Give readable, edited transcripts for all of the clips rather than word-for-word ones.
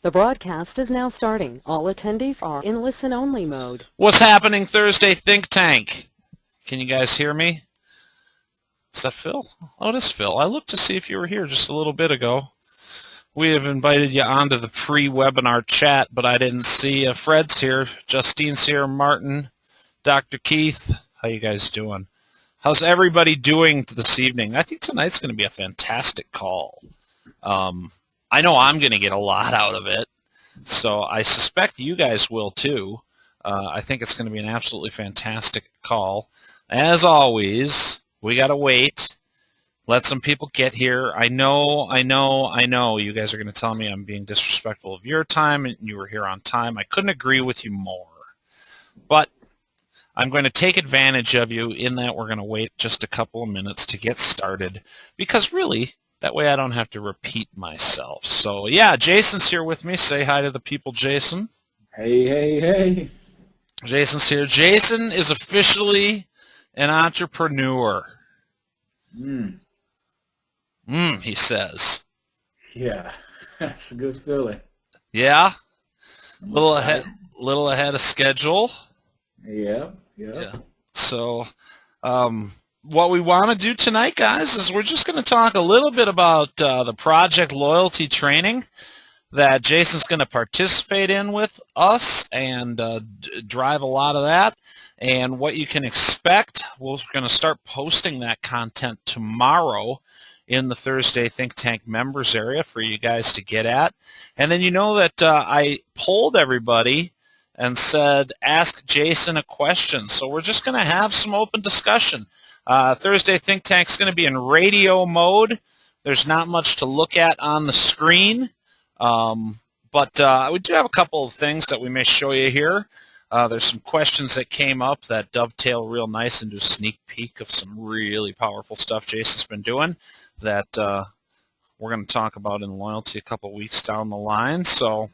The broadcast is now starting. All attendees are in listen-only mode. What's happening Thursday Think Tank? Can you guys hear me? Is that Phil? Oh, it is Phil. I looked to see if you were here just a little bit ago. We have invited you onto the pre-webinar chat, but I didn't see Fred's here, Justine's here, Martin, Dr. Keith. How you guys doing? How's everybody doing this evening? I think tonight's going to be a fantastic call. I know I'm going to get a lot out of it, so I suspect you guys will too. I think it's going to be an absolutely fantastic call. As always, we got to wait. Let some people get here. I know. You guys are going to tell me I'm being disrespectful of your time, and you were here on time. I couldn't agree with you more. But I'm going to take advantage of you in that we're going to wait just a couple of minutes to get started, because really, that way I don't have to repeat myself. So, yeah, Jason's here with me. Say hi to the people, Jason. Hey. Jason's here. Jason is officially an entrepreneur. He says. Yeah, that's a good feeling. Yeah? Little ahead of schedule. Yeah. So, what we want to do tonight, guys, is we're just going to talk a little bit about the project loyalty training that Jason's going to participate in with us and drive a lot of that, and what you can expect. We're going to start posting that content tomorrow in the Thursday Think Tank members area for you guys to get at. And then you know that I polled everybody and said, ask Jason a question. So we're just going to have some open discussion. Thursday Think Tank's going to be in radio mode. There's not much to look at on the screen, but we do have a couple of things that we may show you here. There's some questions that came up that dovetail real nice into a sneak peek of some really powerful stuff Jason's been doing that we're going to talk about in loyalty a couple weeks down the line. So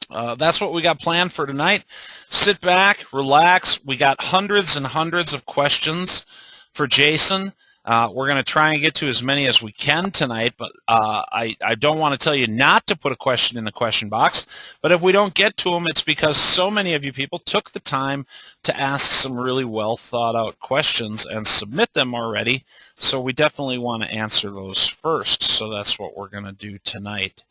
that's what we got planned for tonight. Sit back, relax. We got hundreds and hundreds of questions for Jason. We're going to try and get to as many as we can tonight, but I don't want to tell you not to put a question in the question box. But if we don't get to them, it's because so many of you people took the time to ask some really well thought out questions and submit them already. So we definitely want to answer those first. So that's what we're going to do tonight.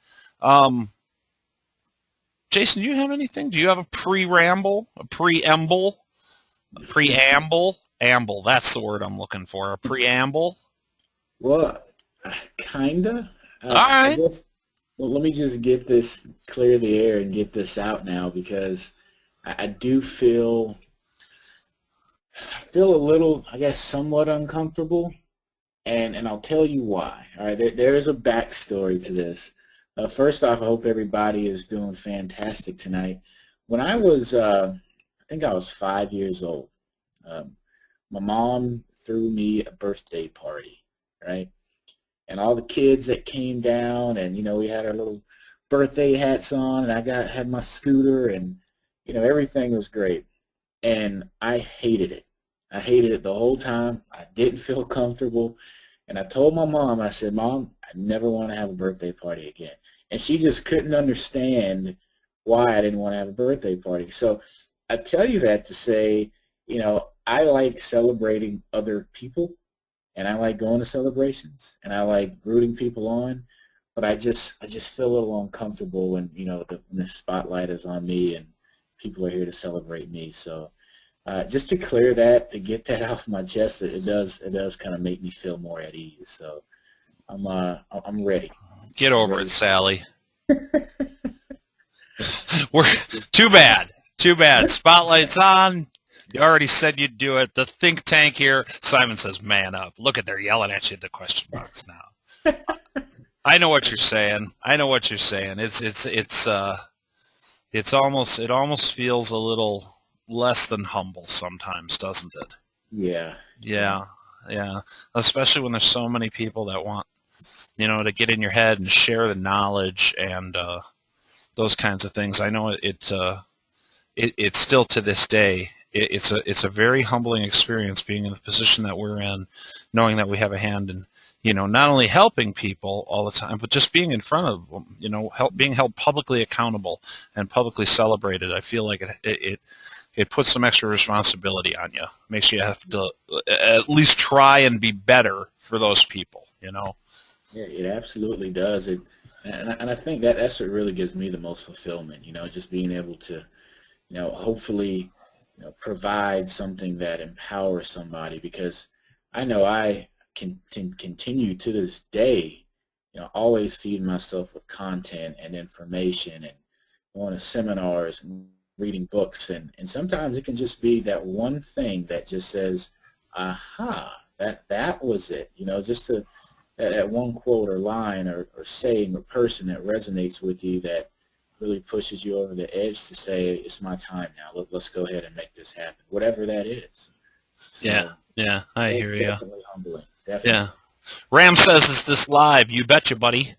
Jason, do you have anything? Do you have a preamble? A preamble? A preamble? Amble, that's the word I'm looking for. A preamble? Well, kinda. All right. Let me just get this, clear the air and get this out now, because I do feel a little, I guess, somewhat uncomfortable, and I'll tell you why. All right, there is a backstory to this. First off, I hope everybody is doing fantastic tonight. When I was, I think I was 5 years old, my mom threw me a birthday party, right? And all the kids that came down, and we had our little birthday hats on, and I had my scooter, and everything was great. And I hated it. I hated it the whole time. I didn't feel comfortable. And I told my mom, I said, "Mom, I never want to have a birthday party again." And she just couldn't understand why I didn't want to have a birthday party. So I tell you that to say, I like celebrating other people, and I like going to celebrations, and I like rooting people on, but I just feel a little uncomfortable when the spotlight is on me and people are here to celebrate me. So just to clear that, to get that off my chest, it does kind of make me feel more at ease. So I'm ready. Get over it, Sally. We're too bad. Spotlight's on. You already said you'd do it. The think tank here. Simon says, "Man up." Look at, they're yelling at you in the question box now. I know what you're saying. It almost feels a little less than humble sometimes, doesn't it? Yeah. Especially when there's so many people that want, to get in your head and share the knowledge and those kinds of things. I know it's still to this day. It's a very humbling experience being in the position that we're in, knowing that we have a hand in not only helping people all the time, but just being in front of them, being held publicly accountable and publicly celebrated. I feel like it puts some extra responsibility on you. Makes you have to at least try and be better for those people, Yeah, it absolutely does. And I think that's what really gives me the most fulfillment, just being able to, hopefully, provide something that empowers somebody, because I know I can continue to this day, always feed myself with content and information and going to seminars and reading books. And sometimes it can just be that one thing that just says, aha, that was it, just to that one quote or line or saying or person that resonates with you, that really pushes you over the edge to say, it's my time now. Let's go ahead and make this happen, whatever that is. So, yeah, I hear you. Definitely humbling. Definitely. Yeah. Ram says, is this live? You betcha, buddy.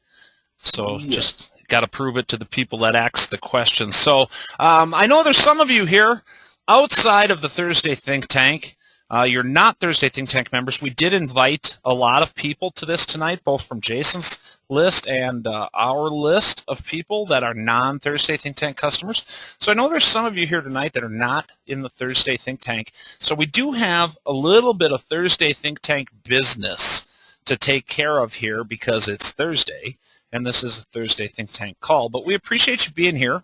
So Yeah. just got to prove it to the people that ask the questions. So I know there's some of you here outside of the Thursday Think Tank. You're not Thursday Think Tank members. We did invite a lot of people to this tonight, both from Jason's list and our list of people that are non-Thursday Think Tank customers. So I know there's some of you here tonight that are not in the Thursday Think Tank. So we do have a little bit of Thursday Think Tank business to take care of here because it's Thursday, and this is a Thursday Think Tank call. But we appreciate you being here.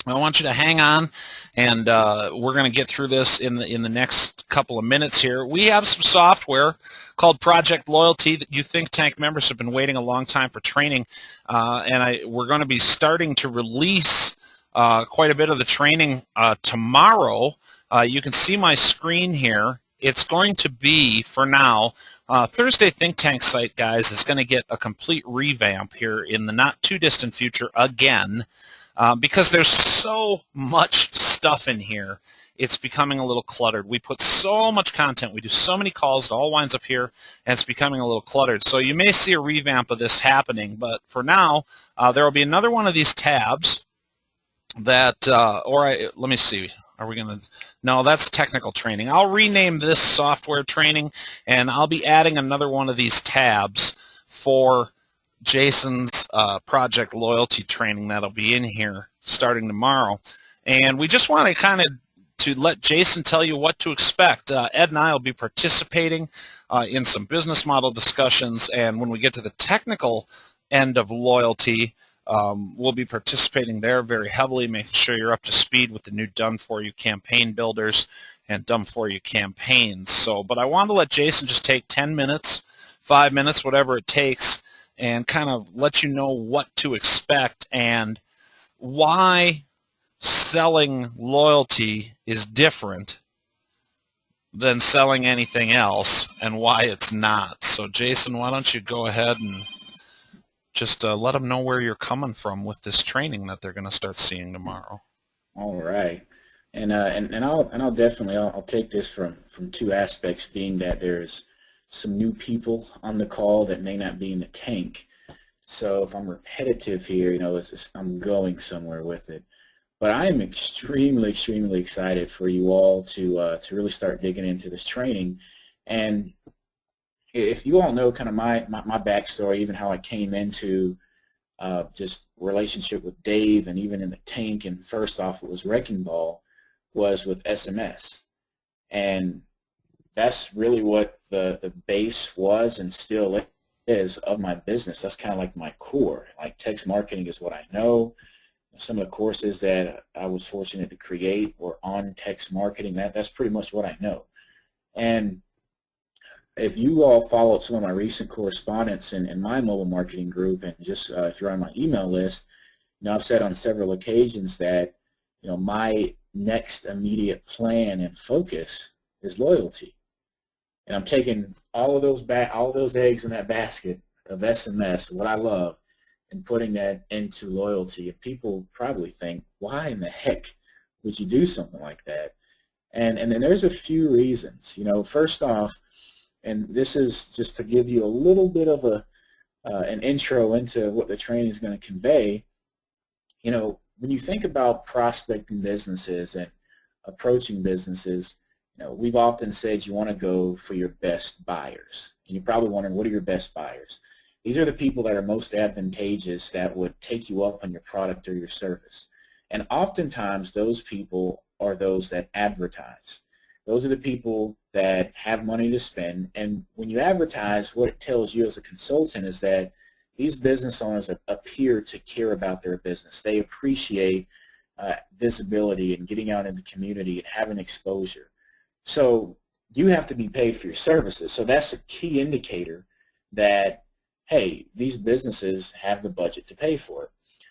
I want you to hang on, and we're going to get through this in the next couple of minutes here. We have some software called Project Loyalty that you Think Tank members have been waiting a long time for training, and we're going to be starting to release quite a bit of the training tomorrow. You can see my screen here. It's going to be, for now, Thursday Think Tank site, guys, is going to get a complete revamp here in the not-too-distant future again. Because there's so much stuff in here, it's becoming a little cluttered. We put so much content, we do so many calls, it all winds up here, and it's becoming a little cluttered. So you may see a revamp of this happening, but for now, there will be another one of these tabs that, let me see. Are we going to? No, that's technical training. I'll rename this software training, and I'll be adding another one of these tabs for Jason's Project Loyalty training that'll be in here starting tomorrow. And we just want to let Jason tell you what to expect. Ed and I will be participating in some business model discussions, and when we get to the technical end of loyalty, we'll be participating there very heavily, making sure you're up to speed with the new done-for-you campaign builders and done-for-you campaigns. So, but I want to let Jason just take 10 minutes, 5 minutes, whatever it takes, and kind of let you know what to expect and why selling loyalty is different than selling anything else and why it's not. So, Jason, why don't you go ahead and just let them know where you're coming from with this training that they're going to start seeing tomorrow. All right. And I'll definitely take this from two aspects, being that there's some new people on the call that may not be in the tank. So if I'm repetitive here, I'm going somewhere with it. But I am extremely, extremely excited for you all to really start digging into this training. And if you all know kind of my backstory, even how I came into just relationship with Dave and even in the tank, and first off it was Wrecking Ball, was with SMS. And that's really what the base was and still is of my business. That's kind of like my core. Like text marketing is what I know. Some of the courses that I was fortunate to create were on text marketing. That's pretty much what I know. And if you all followed some of my recent correspondence in my mobile marketing group, and just if you're on my email list, I've said on several occasions that my next immediate plan and focus is loyalty. And I'm taking all of those eggs in that basket of SMS, what I love, and putting that into loyalty. And people probably think, why in the heck would you do something like that? And then there's a few reasons. First off, and this is just to give you a little bit of an intro into what the training is going to convey. When you think about prospecting businesses and approaching businesses, We've often said you want to go for your best buyers. And you're probably wondering, what are your best buyers? These are the people that are most advantageous, that would take you up on your product or your service. And oftentimes those people are those that advertise. Those are the people that have money to spend. And when you advertise, what it tells you as a consultant is that these business owners appear to care about their business. They appreciate visibility and getting out in the community and having exposure. So you have to be paid for your services. So that's a key indicator that, hey, these businesses have the budget to pay for it.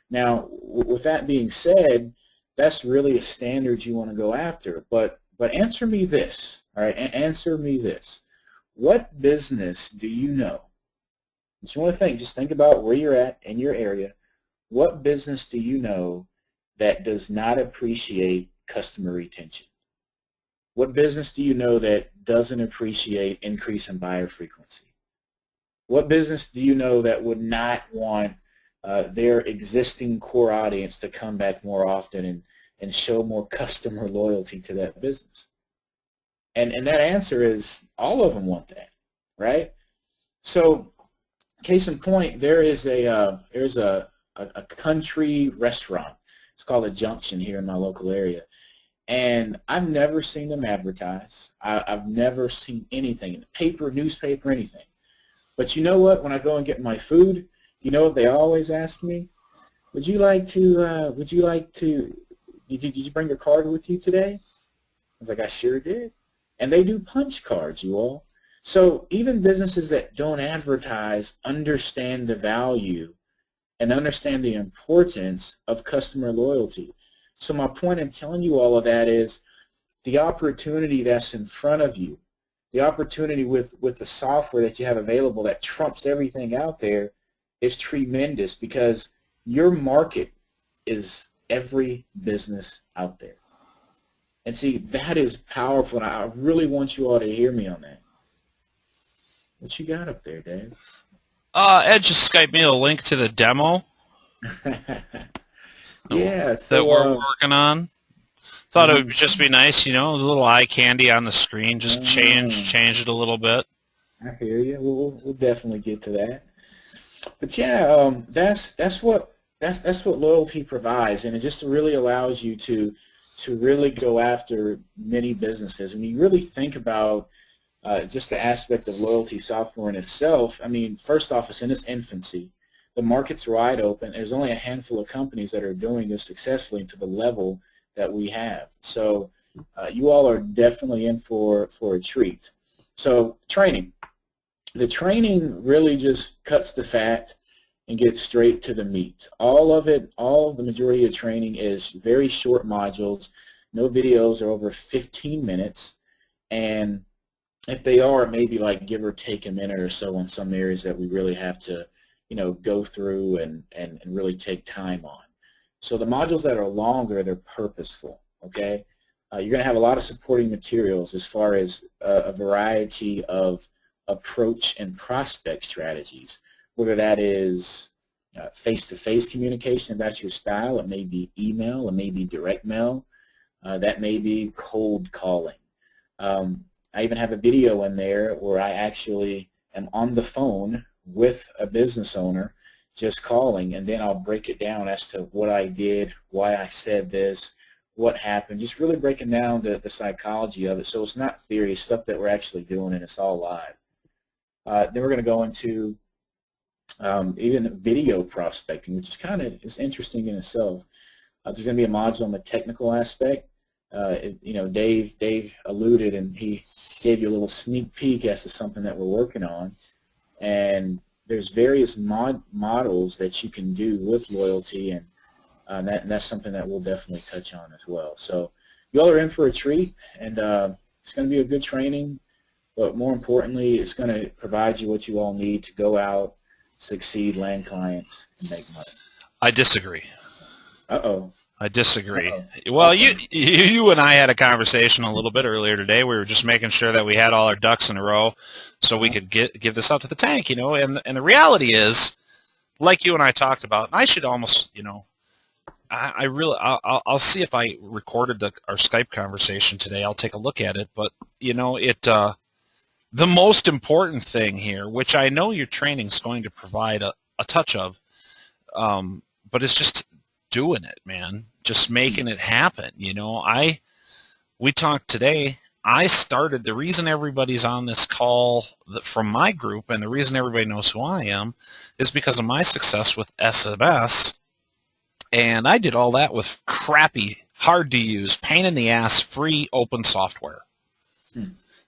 Now, with that being said, that's really a standard you want to go after. But answer me this, all right? Answer me this. What business do you know? Just want to just think about where you're at in your area. What business do you know that does not appreciate customer retention? What business do you know that doesn't appreciate increase in buyer frequency? What business do you know that would not want their existing core audience to come back more often and show more customer loyalty to that business? And that answer is all of them want that, right? So case in point, there's a country restaurant. It's called a Junction here in my local area. And I've never seen them advertise. I've never seen anything in the paper, newspaper, anything. But you know what? When I go and get my food, you know what they always ask me? Did you bring your card with you today? I was like, I sure did. And they do punch cards, you all. So even businesses that don't advertise understand the value and understand the importance of customer loyalty. So my point in telling you all of that is the opportunity that's in front of you, the opportunity with the software that you have available that trumps everything out there is tremendous, because your market is every business out there. And see, that is powerful, and I really want you all to hear me on that. What you got up there, Dave? Ed just Skyped me a link to the demo. Yeah, that we're working on. Thought it would just be nice, a little eye candy on the screen, just change it a little bit. I hear you. We'll definitely get to that. But yeah, that's what loyalty provides, and it just really allows you to really go after many businesses. When you really think about just the aspect of loyalty software in itself, I mean, first off, it's in its infancy. The market's wide open. There's only a handful of companies that are doing this successfully to the level that we have. So you all are definitely in for a treat. So training. The training really just cuts the fat and gets straight to the meat. All of the majority of training is very short modules. No videos are over 15 minutes. And if they are, maybe like give or take a minute or so on some areas that we really have to go through and really take time on. So the modules that are longer, they're purposeful, okay? You're going to have a lot of supporting materials as far as a variety of approach and prospect strategies, whether that is face-to-face communication, if that's your style. It may be email, it may be direct mail, that may be cold calling. I even have a video in there where I actually am on the phone with a business owner just calling, and then I'll break it down as to what I did, why I said this, what happened, just really breaking down the psychology of it. So it's not theory, it's stuff that we're actually doing, and it's all live. Then we're going to go into even video prospecting, which is interesting in itself. There's going to be a module on the technical aspect. Dave alluded, and he gave you a little sneak peek as to something that we're working on. And there's various models that you can do with loyalty, and that's something that we'll definitely touch on as well. So you all are in for a treat, and it's going to be a good training, but more importantly, it's going to provide you what you all need to go out, succeed, land clients, and make money. I disagree. Uh-oh. I disagree. Uh-oh. Well, Okay. you and I had a conversation a little bit earlier today. We were just making sure that we had all our ducks in a row so we could give this out to the tank, And the reality is, like you and I talked about, and I should almost, I really, I'll see if I recorded our Skype conversation today. I'll take a look at it. But, the most important thing here, which I know your training is going to provide a touch of, but it's just doing it, man. Just making it happen. We talked today. The reason everybody's on this call from my group and the reason everybody knows who I am is because of my success with SMS. And I did all that with crappy, hard to use, pain in the ass, free open software.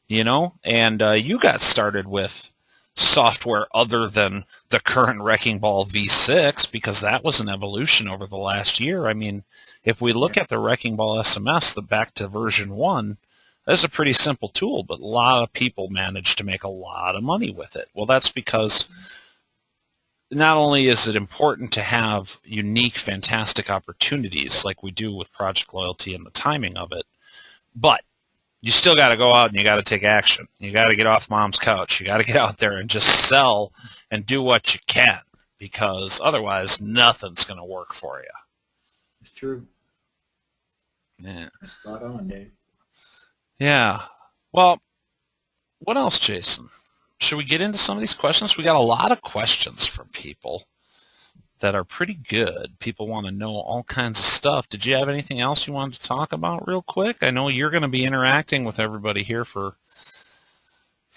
And you got started with software other than the current Wrecking Ball V6 because that was an evolution over the last year. I mean, if we look at the Wrecking Ball SMS, back to version 1, that's a pretty simple tool, but a lot of people manage to make a lot of money with it. Well, that's because not only is it important to have unique, fantastic opportunities like we do with Project Loyalty and the timing of it, but you still got to go out and you got to take action. You got to get off mom's couch. You got to get out there and just sell and do what you can because otherwise nothing's going to work for you. It's true. Yeah. Spot on, Dave. Yeah. Well, what else, Jason? Should we get into some of these questions? We got a lot of questions from people that are pretty good. People want to know all kinds of stuff. Did you have anything else you wanted to talk about real quick? I know you're going to be interacting with everybody here for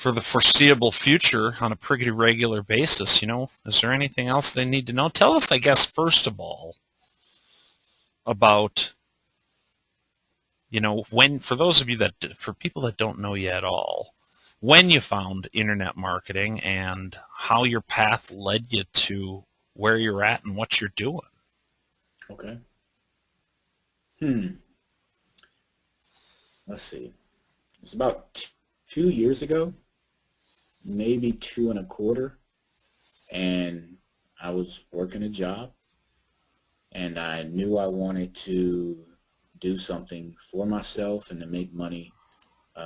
the foreseeable future on a pretty regular basis. Is there anything else they need to know? Tell us, I guess, first of all, about for those of you for people that don't know you at all, when you found internet marketing and how your path led you to where you're at and what you're doing. Okay. Let's see. It's about 2 years ago, maybe 2.25, and I was working a job, and I knew I wanted to do something for myself and to make money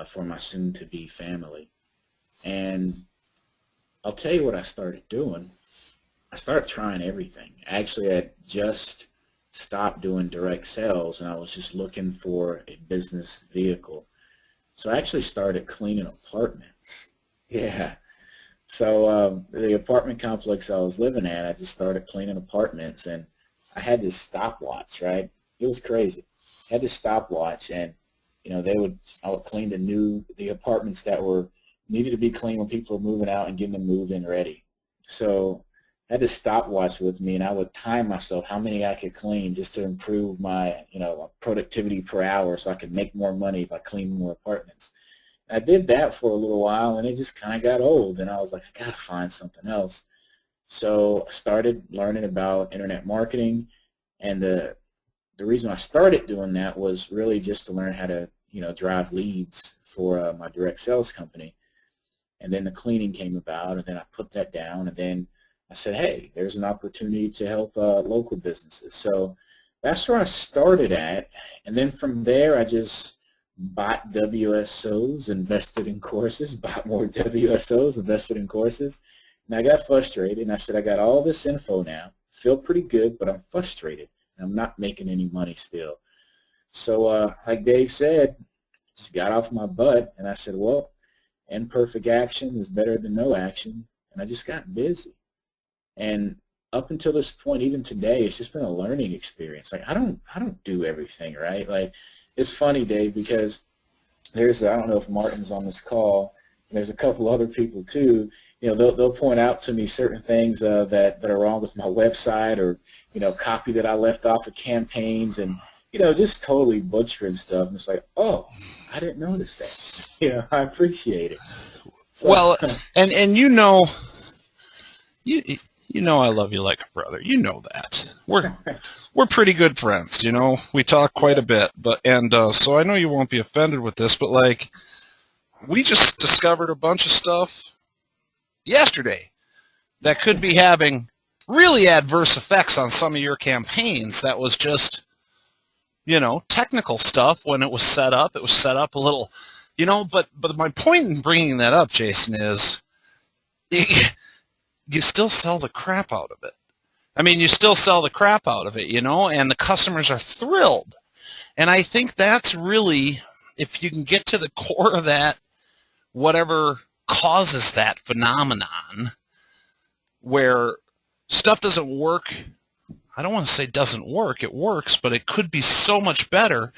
for my soon-to-be family. And I'll tell you what I started doing. I started trying everything. Actually, I just stopped doing direct sales, and I was just looking for a business vehicle. So I actually started cleaning apartments. Yeah. So the apartment complex I was living at, I just started cleaning apartments, and I had this stopwatch, right? It was crazy. I had this stopwatch, and I would clean the apartments that needed to be cleaned when people were moving out and getting them moved in ready. So I had this stopwatch with me, and I would time myself how many I could clean just to improve my productivity per hour so I could make more money if I cleaned more apartments. And I did that for a little while, and it just kind of got old, and I was like, I got to find something else. So I started learning about internet marketing, and the reason I started doing that was really just to learn how to drive leads for my direct sales company. And then the cleaning came about, and then I put that down, and then I said, hey, there's an opportunity to help local businesses. So that's where I started at. And then from there, I just bought WSOs, invested in courses, bought more WSOs, invested in courses. And I got frustrated, and I said, I got all this info now. Feel pretty good, but I'm frustrated, and I'm not making any money still. So like Dave said, just got off my butt, and I said, well, imperfect action is better than no action. And I just got busy. And up until this point, even today, it's just been a learning experience. Like I don't do everything, right? Like it's funny, Dave, because I don't know if Martin's on this call, and there's a couple other people too. They'll point out to me certain things that are wrong with my website, or copy that I left off of campaigns, and just totally butchering stuff. And it's like, oh, I didn't notice that. I appreciate it. So, well, and I love you like a brother. You know that. We're pretty good friends, We talk quite a bit, so I know you won't be offended with this, but like we just discovered a bunch of stuff yesterday that could be having really adverse effects on some of your campaigns. That was just technical stuff when it was set up. It was set up a little, but my point in bringing that up, Jason, is you still sell the crap out of it. I mean, you still sell the crap out of it, you know, and the customers are thrilled. And I think that's really, if you can get to the core of that, whatever causes that phenomenon where stuff doesn't work, I don't want to say doesn't work, it works, but it could be so much better.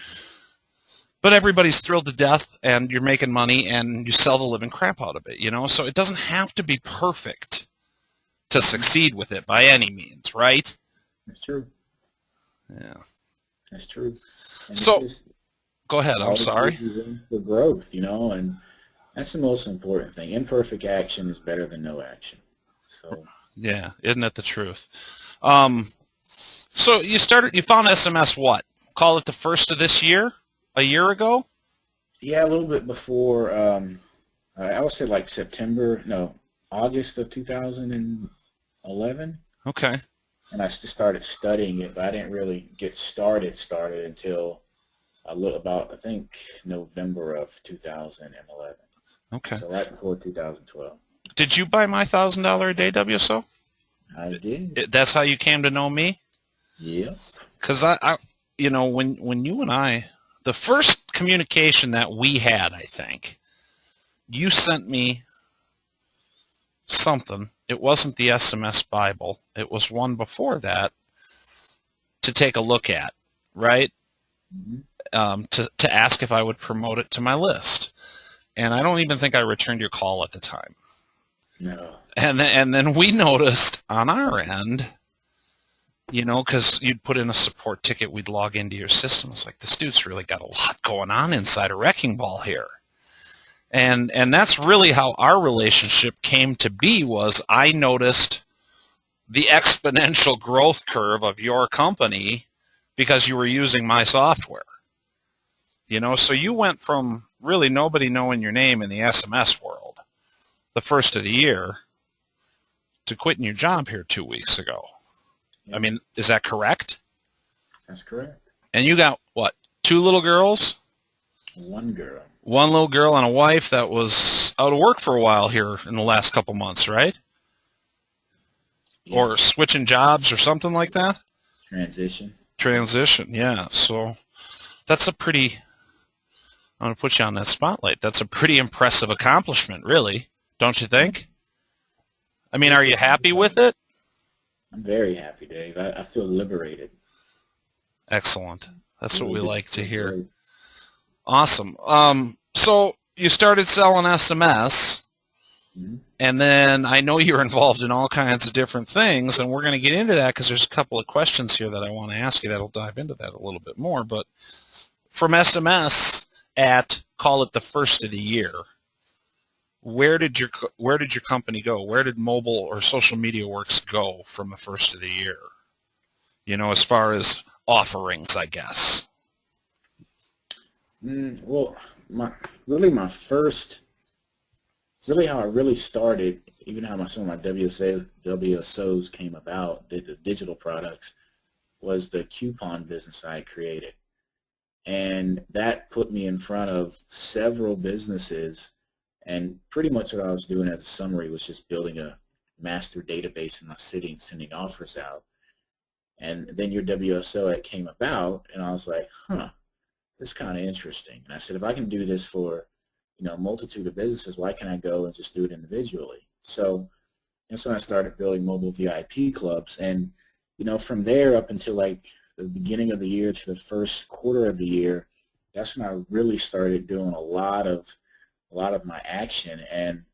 But everybody's thrilled to death, and you're making money, and you sell the living crap out of it, you know? So it doesn't have to be perfect to succeed with it by any means, right? That's true. Yeah. That's true. And So, go ahead, I'm sorry. For growth, you know, and that's the most important thing. Imperfect action is better than no action. So. Yeah, isn't that the truth? So you found SMS what? Call it the first of this year? A year ago? Yeah, a little bit before, I would say like August of 2011. Okay. And I just started studying it, but I didn't really get started until I think, November of 2011. Okay. So right before 2012. Did you buy my $1,000 a day WSO? I did. That's how you came to know me? Yep. Because I you know, when you and I, the first communication that we had, I think, you sent me something. It wasn't the SMS Bible. It was one before that to take a look at, right? Mm-hmm. To ask if I would promote it to my list. And I don't even think I returned your call at the time. No. And then we noticed on our end, you know, because you'd put in a support ticket, we'd log into your system. It's like, this dude's really got a lot going on inside a wrecking ball here. And that's really how our relationship came to be. Was I noticed the exponential growth curve of your company because you were using my software. You know, so you went from really nobody knowing your name in the SMS world the first of the year to quitting your job here 2 weeks ago. I mean, is that correct? That's correct. And you got, what, 2 little girls? 1 girl. 1 little girl and a wife that was out of work for a while here in the last couple months, right? Yeah. Or switching jobs or something like that? Transition, yeah. So that's I'm going to put you on that spotlight. That's a pretty impressive accomplishment, really, don't you think? I mean, are you happy with it? I'm very happy, Dave. I feel liberated. Excellent. That's what we like to hear. Awesome. So you started selling SMS, and then I know you're involved in all kinds of different things, and we're going to get into that because there's a couple of questions here that I want to ask you that'll dive into that a little bit more. But from SMS at, call it the first of the year, where did your company go? Where did Mobile or Social Media Works go from the first of the year? You know, as far as offerings, I guess. Well, how I really started, even how some of my WSOs came about, the digital products, was the coupon business I created. And that put me in front of several businesses. And pretty much what I was doing as a summary was just building a master database in my city and sending offers out. And then your WSO came about, and I was like, this is kind of interesting. And I said, if I can do this for, a multitude of businesses, why can't I go and just do it individually? So that's when I started building mobile VIP clubs. And, from there up until like the beginning of the year to the first quarter of the year, that's when I really started doing a lot of my action, and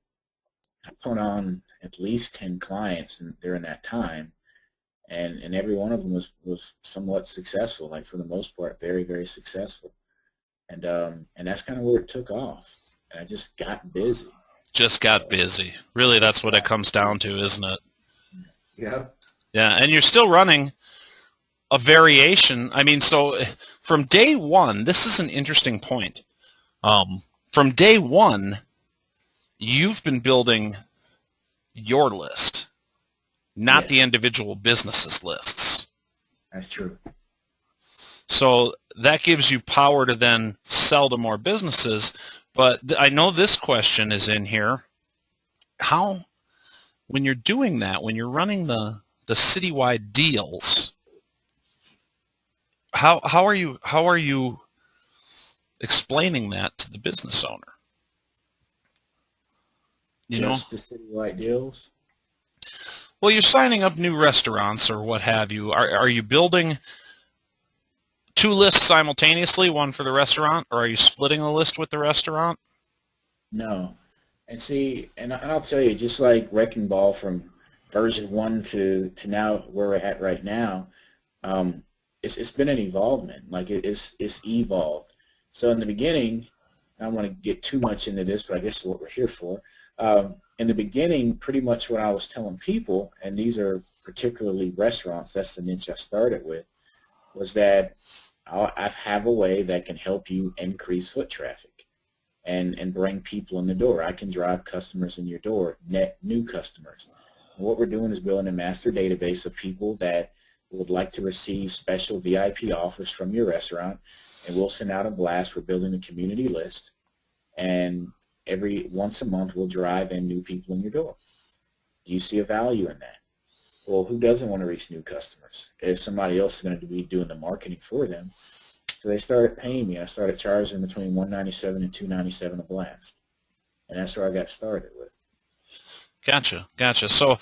I put on at least 10 clients during that time, and every one of them was somewhat successful, like for the most part, very, very successful, and that's kind of where it took off, and I just got busy. Busy. Really, that's what it comes down to, isn't it? Yeah. Yeah, and you're still running a variation. I mean, so from day one, this is an interesting point. From day one, you've been building your list, not the individual businesses' lists. That's true. So that gives you power to then sell to more businesses. But I know this question is in here. How, when you're doing that, when you're running the the citywide deals. How are you explaining that to the business owner? Just the citywide deals? Well, you're signing up new restaurants or what have you. Are you building two lists simultaneously, one for the restaurant, or are you splitting the list with the restaurant? No. And see, and I'll tell you, just like Wrecking Ball from version 1 to now where we're at right now, it's been an evolvement. Like it's evolved. So in the beginning, I don't want to get too much into this, but I guess it's what we're here for. In the beginning, pretty much what I was telling people, and these are particularly restaurants, that's the niche I started with, was that I have a way that can help you increase foot traffic and bring people in the door. I can drive customers in your door, net new customers. And what we're doing is building a master database of people that would like to receive special VIP offers from your restaurant, and we'll send out a blast. We're building a community list, and once a month we'll drive in new people in your door. Do you see a value in that? Well, who doesn't want to reach new customers if somebody else is going to be doing the marketing for them? So they started paying me. I started charging between $197 and $297 a blast, and that's where I got started with. Gotcha. So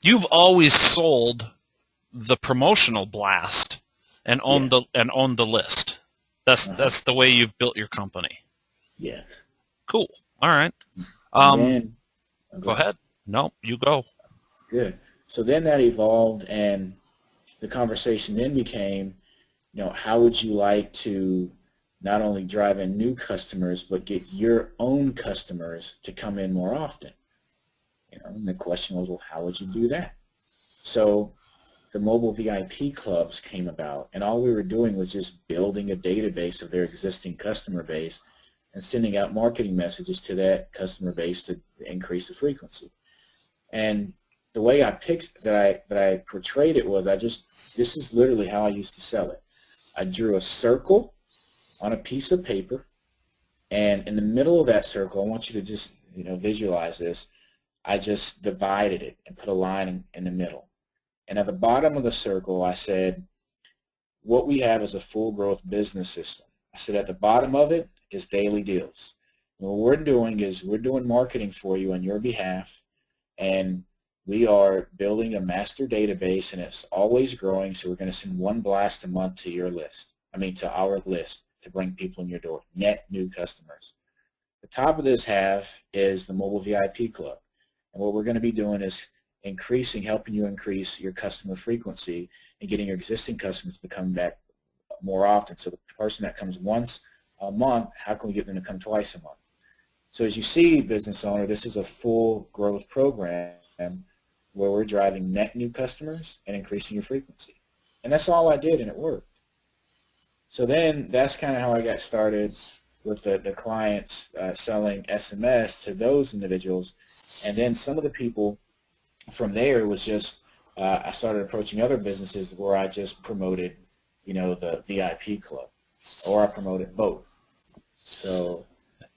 you've always sold the promotional blast and owned the list. That's the way you've built your company. Yeah. Cool. All right. Then, go ahead. No, you go. Good. So then that evolved, and the conversation then became, how would you like to not only drive in new customers, but get your own customers to come in more often? And the question was, well, how would you do that? So the mobile VIP clubs came about, and all we were doing was just building a database of their existing customer base and sending out marketing messages to that customer base to increase the frequency. And the way I portrayed it was this is literally how I used to sell it. I drew a circle on a piece of paper, and in the middle of that circle, I want you to just visualize this. I just divided it and put a line in the middle. And at the bottom of the circle, I said, what we have is a full growth business system. I said at the bottom of it is daily deals. And what we're doing is we're doing marketing for you on your behalf, and we are building a master database, and it's always growing, so we're going to send one blast a month to your list. To our list to bring people in your door, net new customers. The top of this half is the mobile VIP club. And what we're going to be doing is helping you increase your customer frequency and getting your existing customers to come back more often. So the person that comes once a month, how can we get them to come twice a month? So as you see, business owner, this is a full growth program where we're driving net new customers and increasing your frequency. And that's all I did, and it worked. So then that's kind of how I got started with the clients selling SMS to those individuals. And then some of the people from there was just, I started approaching other businesses where I just promoted, the VIP club, or I promoted both. So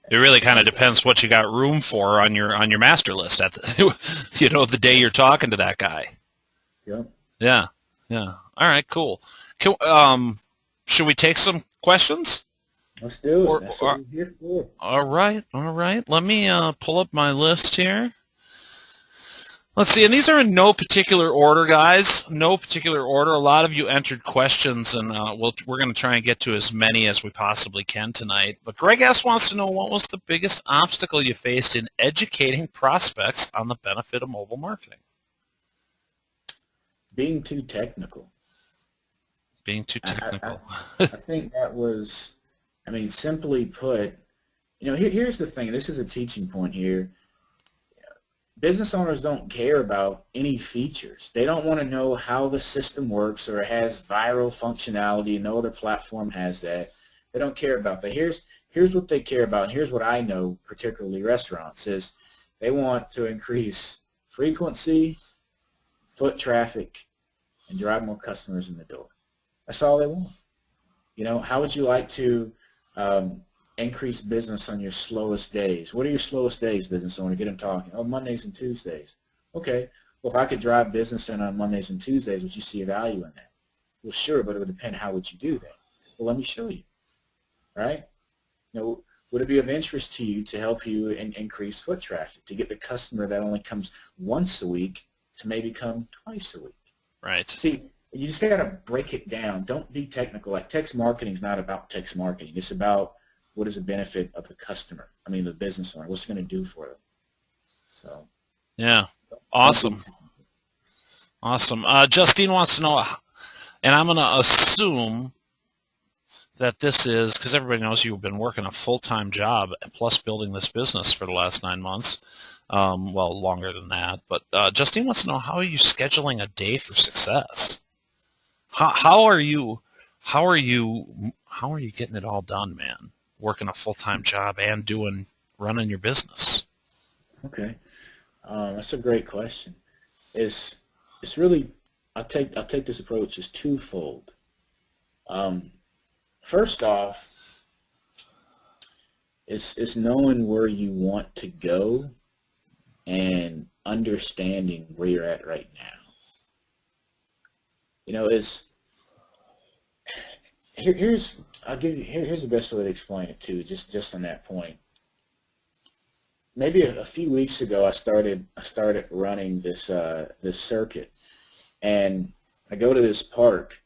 it really kind of depends what you got room for on your master list at the, the day you're talking to that guy. Yep. Yeah. All right, cool. Should we take some questions? Let's do it. That's what we're here for. All right. Let me pull up my list here. Let's see, and these are in no particular order, guys. No particular order. A lot of you entered questions, and we're going to try and get to as many as we possibly can tonight. But Greg S. wants to know, what was the biggest obstacle you faced in educating prospects on the benefit of mobile marketing? Being too technical. Being too technical. I think that was, simply put, here's the thing. This is a teaching point here. Business owners don't care about any features. They don't want to know how the system works or it has viral functionality. No other platform has that. They don't care about that. Here's what they care about, and here's what I know, particularly restaurants, is they want to increase frequency, foot traffic, and drive more customers in the door. That's all they want. How would you like to increase business on your slowest days? What are your slowest days, business owner? Get them talking. Oh, Mondays and Tuesdays. Okay. well, if I could drive business in on Mondays and Tuesdays, would you see a value in that? Well, sure, but it would depend how would you do that. Well, let me show you, right? Would it be of interest to you to help you increase foot traffic, to get the customer that only comes once a week to maybe come twice a week? Right. See, you just got to break it down. Don't be technical. Like text marketing is not about text marketing. It's about what is the benefit of the customer. I mean, the business owner. What's it going to do for them? So. Yeah. Awesome. Awesome. Justine wants to know, and I'm going to assume that this is, because everybody knows you've been working a full-time job and plus building this business for the last 9 months. Well, longer than that. But Justine wants to know, how are you scheduling a day for success? How are you getting it all done, man? Working a full-time job and running your business. Okay. That's a great question. It's really, I'll take this approach as twofold. First off, it's knowing where you want to go and understanding where you're at right now. Here's the best way to explain it too, just on that point. Maybe a few weeks ago, I started running this circuit, and I go to this park,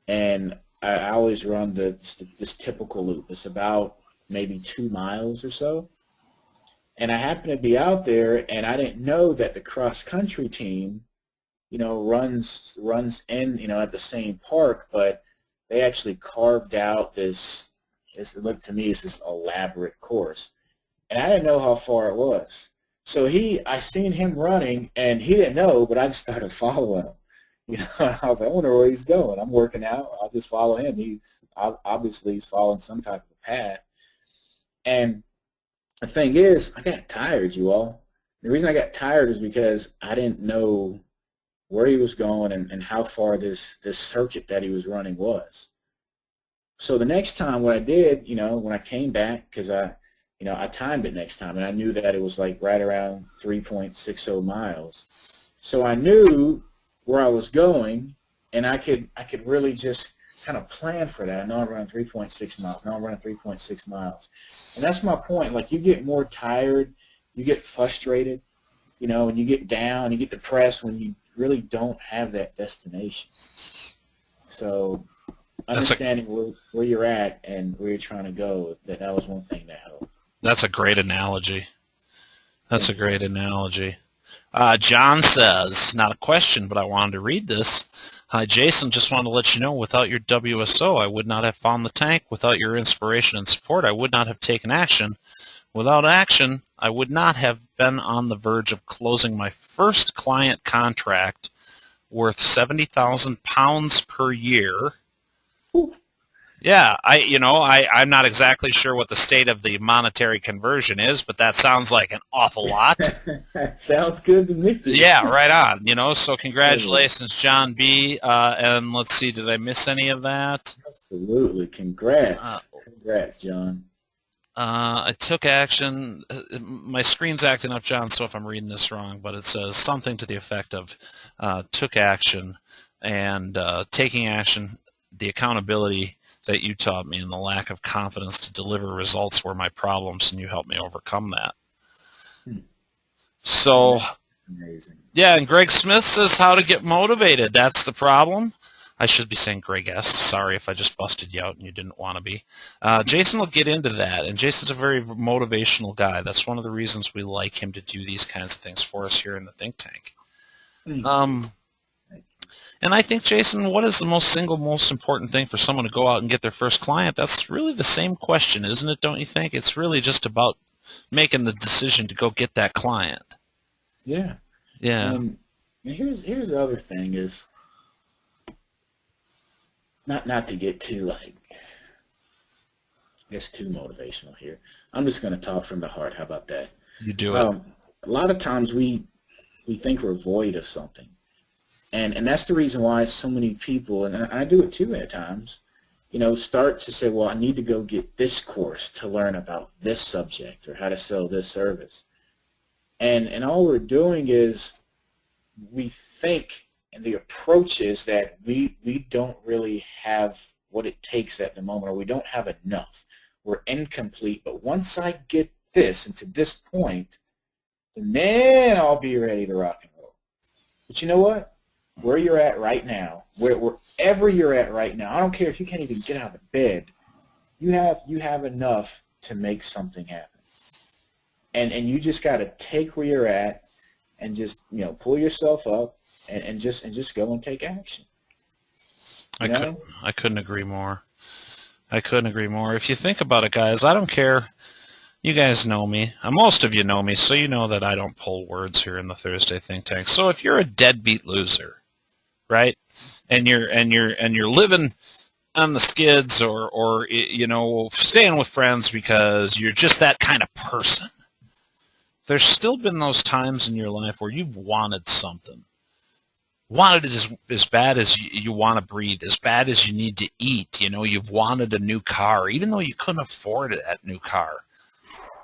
and I always run this typical loop. It's about maybe 2 miles or so, and I happened to be out there, and I didn't know that the cross country team, runs in at the same park, but they actually carved out this. It looked to me as this elaborate course. And I didn't know how far it was. So I seen him running, and he didn't know, but I just started following him. I was like, I wonder where he's going. I'm working out. I'll just follow him. Obviously he's following some type of path. And the thing is, I got tired, you all. The reason I got tired is because I didn't know where he was going and how far this circuit that he was running was. So the next time what I did, when I came back, because I timed it next time, and I knew that it was like right around 3.60 miles. So I knew where I was going, and I could really just kind of plan for that. I know I'm running 3.6 miles. Now I'm running 3.6 miles. And that's my point. Like, you get more tired, you get frustrated, and you get down, you get depressed when you really don't have that destination. So understanding where you're at and where you're trying to go, that was one thing that helped. That's a great analogy. That's a great analogy. John says, not a question, but I wanted to read this. Hi, Jason. Just wanted to let you know, without your WSO, I would not have found the tank. Without your inspiration and support, I would not have taken action. Without action, I would not have been on the verge of closing my first client contract worth 70,000 pounds per year. Ooh. Yeah, I'm not exactly sure what the state of the monetary conversion is, but that sounds like an awful lot. Sounds good to me. Yeah, right on. So congratulations, John B. And let's see, did I miss any of that? Absolutely. Congrats. Congrats, John. I took action. My screen's acting up, John, so if I'm reading this wrong, but it says something to the effect of took action and taking action, the accountability that you taught me and the lack of confidence to deliver results were my problems, and you helped me overcome that. So, amazing. Yeah, and Greg Smith says how to get motivated. That's the problem. I should be saying Greg S. Sorry if I just busted you out and you didn't want to be. Jason will get into that, and Jason's a very motivational guy. That's one of the reasons we like him to do these kinds of things for us here in the think tank. And I think, Jason, what is the most important thing for someone to go out and get their first client? That's really the same question, isn't it, don't you think? It's really just about making the decision to go get that client. Yeah. Yeah. And here's the other thing is, not to get too, too motivational here. I'm just going to talk from the heart. How about that? You do it. A lot of times we think we're void of something. And that's the reason why so many people, and I do it too at times, start to say, well, I need to go get this course to learn about this subject or how to sell this service. And all we're doing is we think, and the approach is that we don't really have what it takes at the moment, or we don't have enough. We're incomplete, but once I get this and to this point, then I'll be ready to rock and roll. But you know what? Where you're at right now, wherever you're at right now, I don't care if you can't even get out of bed, you have enough to make something happen. And you just got to take where you're at and just, pull yourself up and just go and take action. I couldn't agree more. I couldn't agree more. If you think about it, guys, I don't care. You guys know me. Most of you know me, so you know that I don't pull words here in the Thursday Think Tank. So if you're a deadbeat loser, right, and you're living on the skids or staying with friends because you're just that kind of person, there's still been those times in your life where you've wanted something. Wanted it as bad as you want to breathe, as bad as you need to eat. You've wanted a new car, even though you couldn't afford that new car.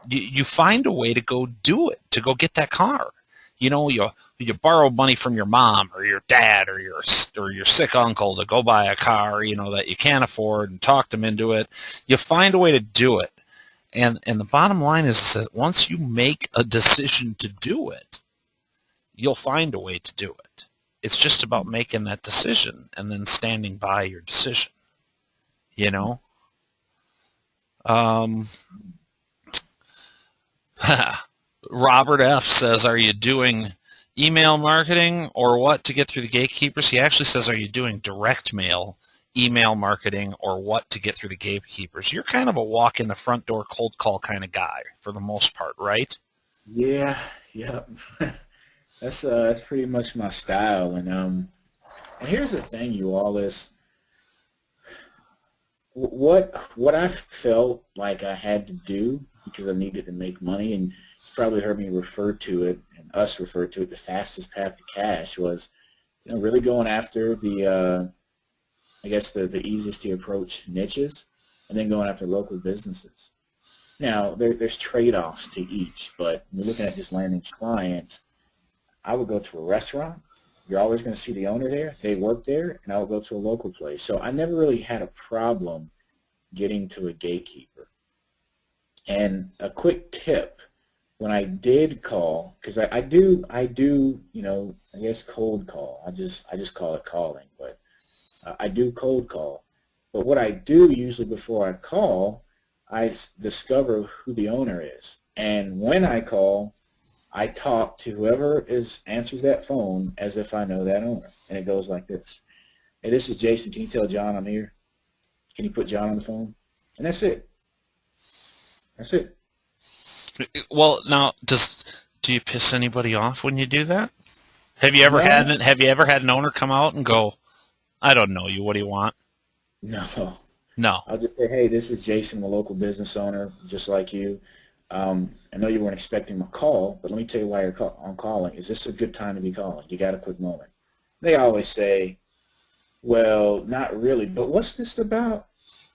You find a way to go do it, to go get that car. You borrow money from your mom or your dad or your sick uncle to go buy a car, that you can't afford, and talk them into it. You find a way to do it. And the bottom line is that once you make a decision to do it, you'll find a way to do it. It's just about making that decision and then standing by your decision. Robert F. says, are you doing email marketing or what to get through the gatekeepers? He actually says, are you doing direct mail, email marketing, or what to get through the gatekeepers? You're kind of a walk in the front door cold call kind of guy for the most part, right? Yeah. That's pretty much my style. And here's the thing, you all, is what I felt like I had to do because I needed to make money, and you probably heard me refer to it, and us refer to it, the fastest path to cash was, really going after the easiest to approach niches, and then going after local businesses. Now, there's trade-offs to each, but when you're looking at just landing clients, I would go to a restaurant. You're always going to see the owner there. They work there, and I would go to a local place. So I never really had a problem getting to a gatekeeper. And a quick tip, when I did call, because I do, I guess cold call. I just call it calling, but I do cold call. But what I do usually before I call, I discover who the owner is. And when I call, I talk to whoever answers that phone as if I know that owner. And it goes like this. Hey, this is Jason. Can you tell John I'm here? Can you put John on the phone? And that's it. That's it. Well, now, do you piss anybody off when you do that? Have you ever had an owner come out and go, I don't know you, what do you want? No. No. I'll just say, hey, this is Jason, the local business owner, just like you. I know you weren't expecting my call, but let me tell you why I'm calling. Is this a good time to be calling? You got a quick moment. They always say, well, not really, but what's this about?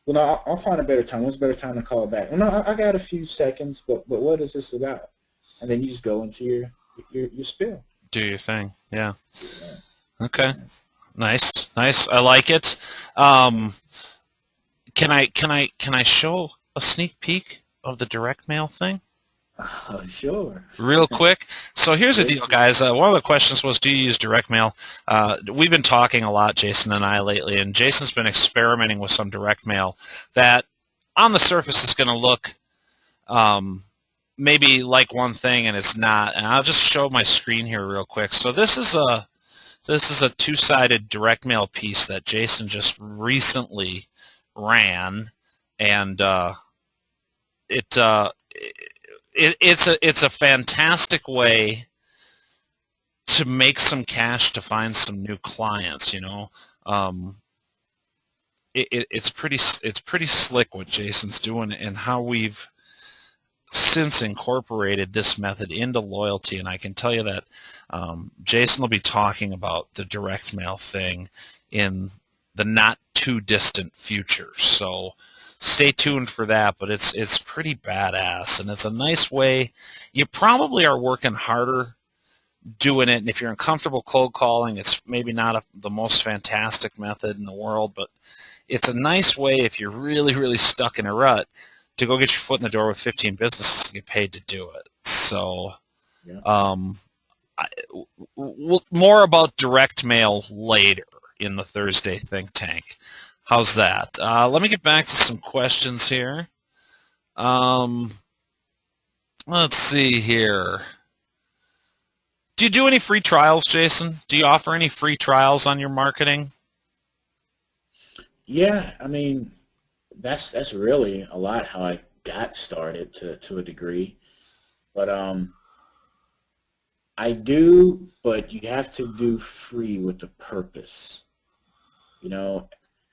Well, no, I'll find a better time. When's a better time to call back? Well, no, I got a few seconds, but what is this about? And then you just go into your spiel. Do your thing, yeah. Okay, nice. I like it. Can I show a sneak peek of the direct mail thing? Oh, sure. Real quick. So here's the deal, guys. One of the questions was, do you use direct mail? We've been talking a lot, Jason and I, lately, and Jason's been experimenting with some direct mail that on the surface is going to look maybe like one thing, and it's not. And I'll just show my screen here real quick. So this is a two-sided direct mail piece that Jason just recently ran, and it's a fantastic way to make some cash, to find some new clients. It's pretty slick what Jason's doing and how we've since incorporated this method into loyalty. And I can tell you that Jason will be talking about the direct mail thing in the not too distant future. So stay tuned for that, but it's pretty badass, and it's a nice way. You probably are working harder doing it. And if you're uncomfortable cold calling, it's maybe not the most fantastic method in the world, but it's a nice way if you're really, really stuck in a rut to go get your foot in the door with 15 businesses and get paid to do it. So Yeah. more about direct mail later in the Thursday Think Tank. How's that? Let me get back to some questions here. Let's see here. Do you do any free trials, Jason? Do you offer any free trials on your marketing? Yeah, I mean, that's really a lot how I got started to a degree. But I do, but you have to do free with a purpose. You know,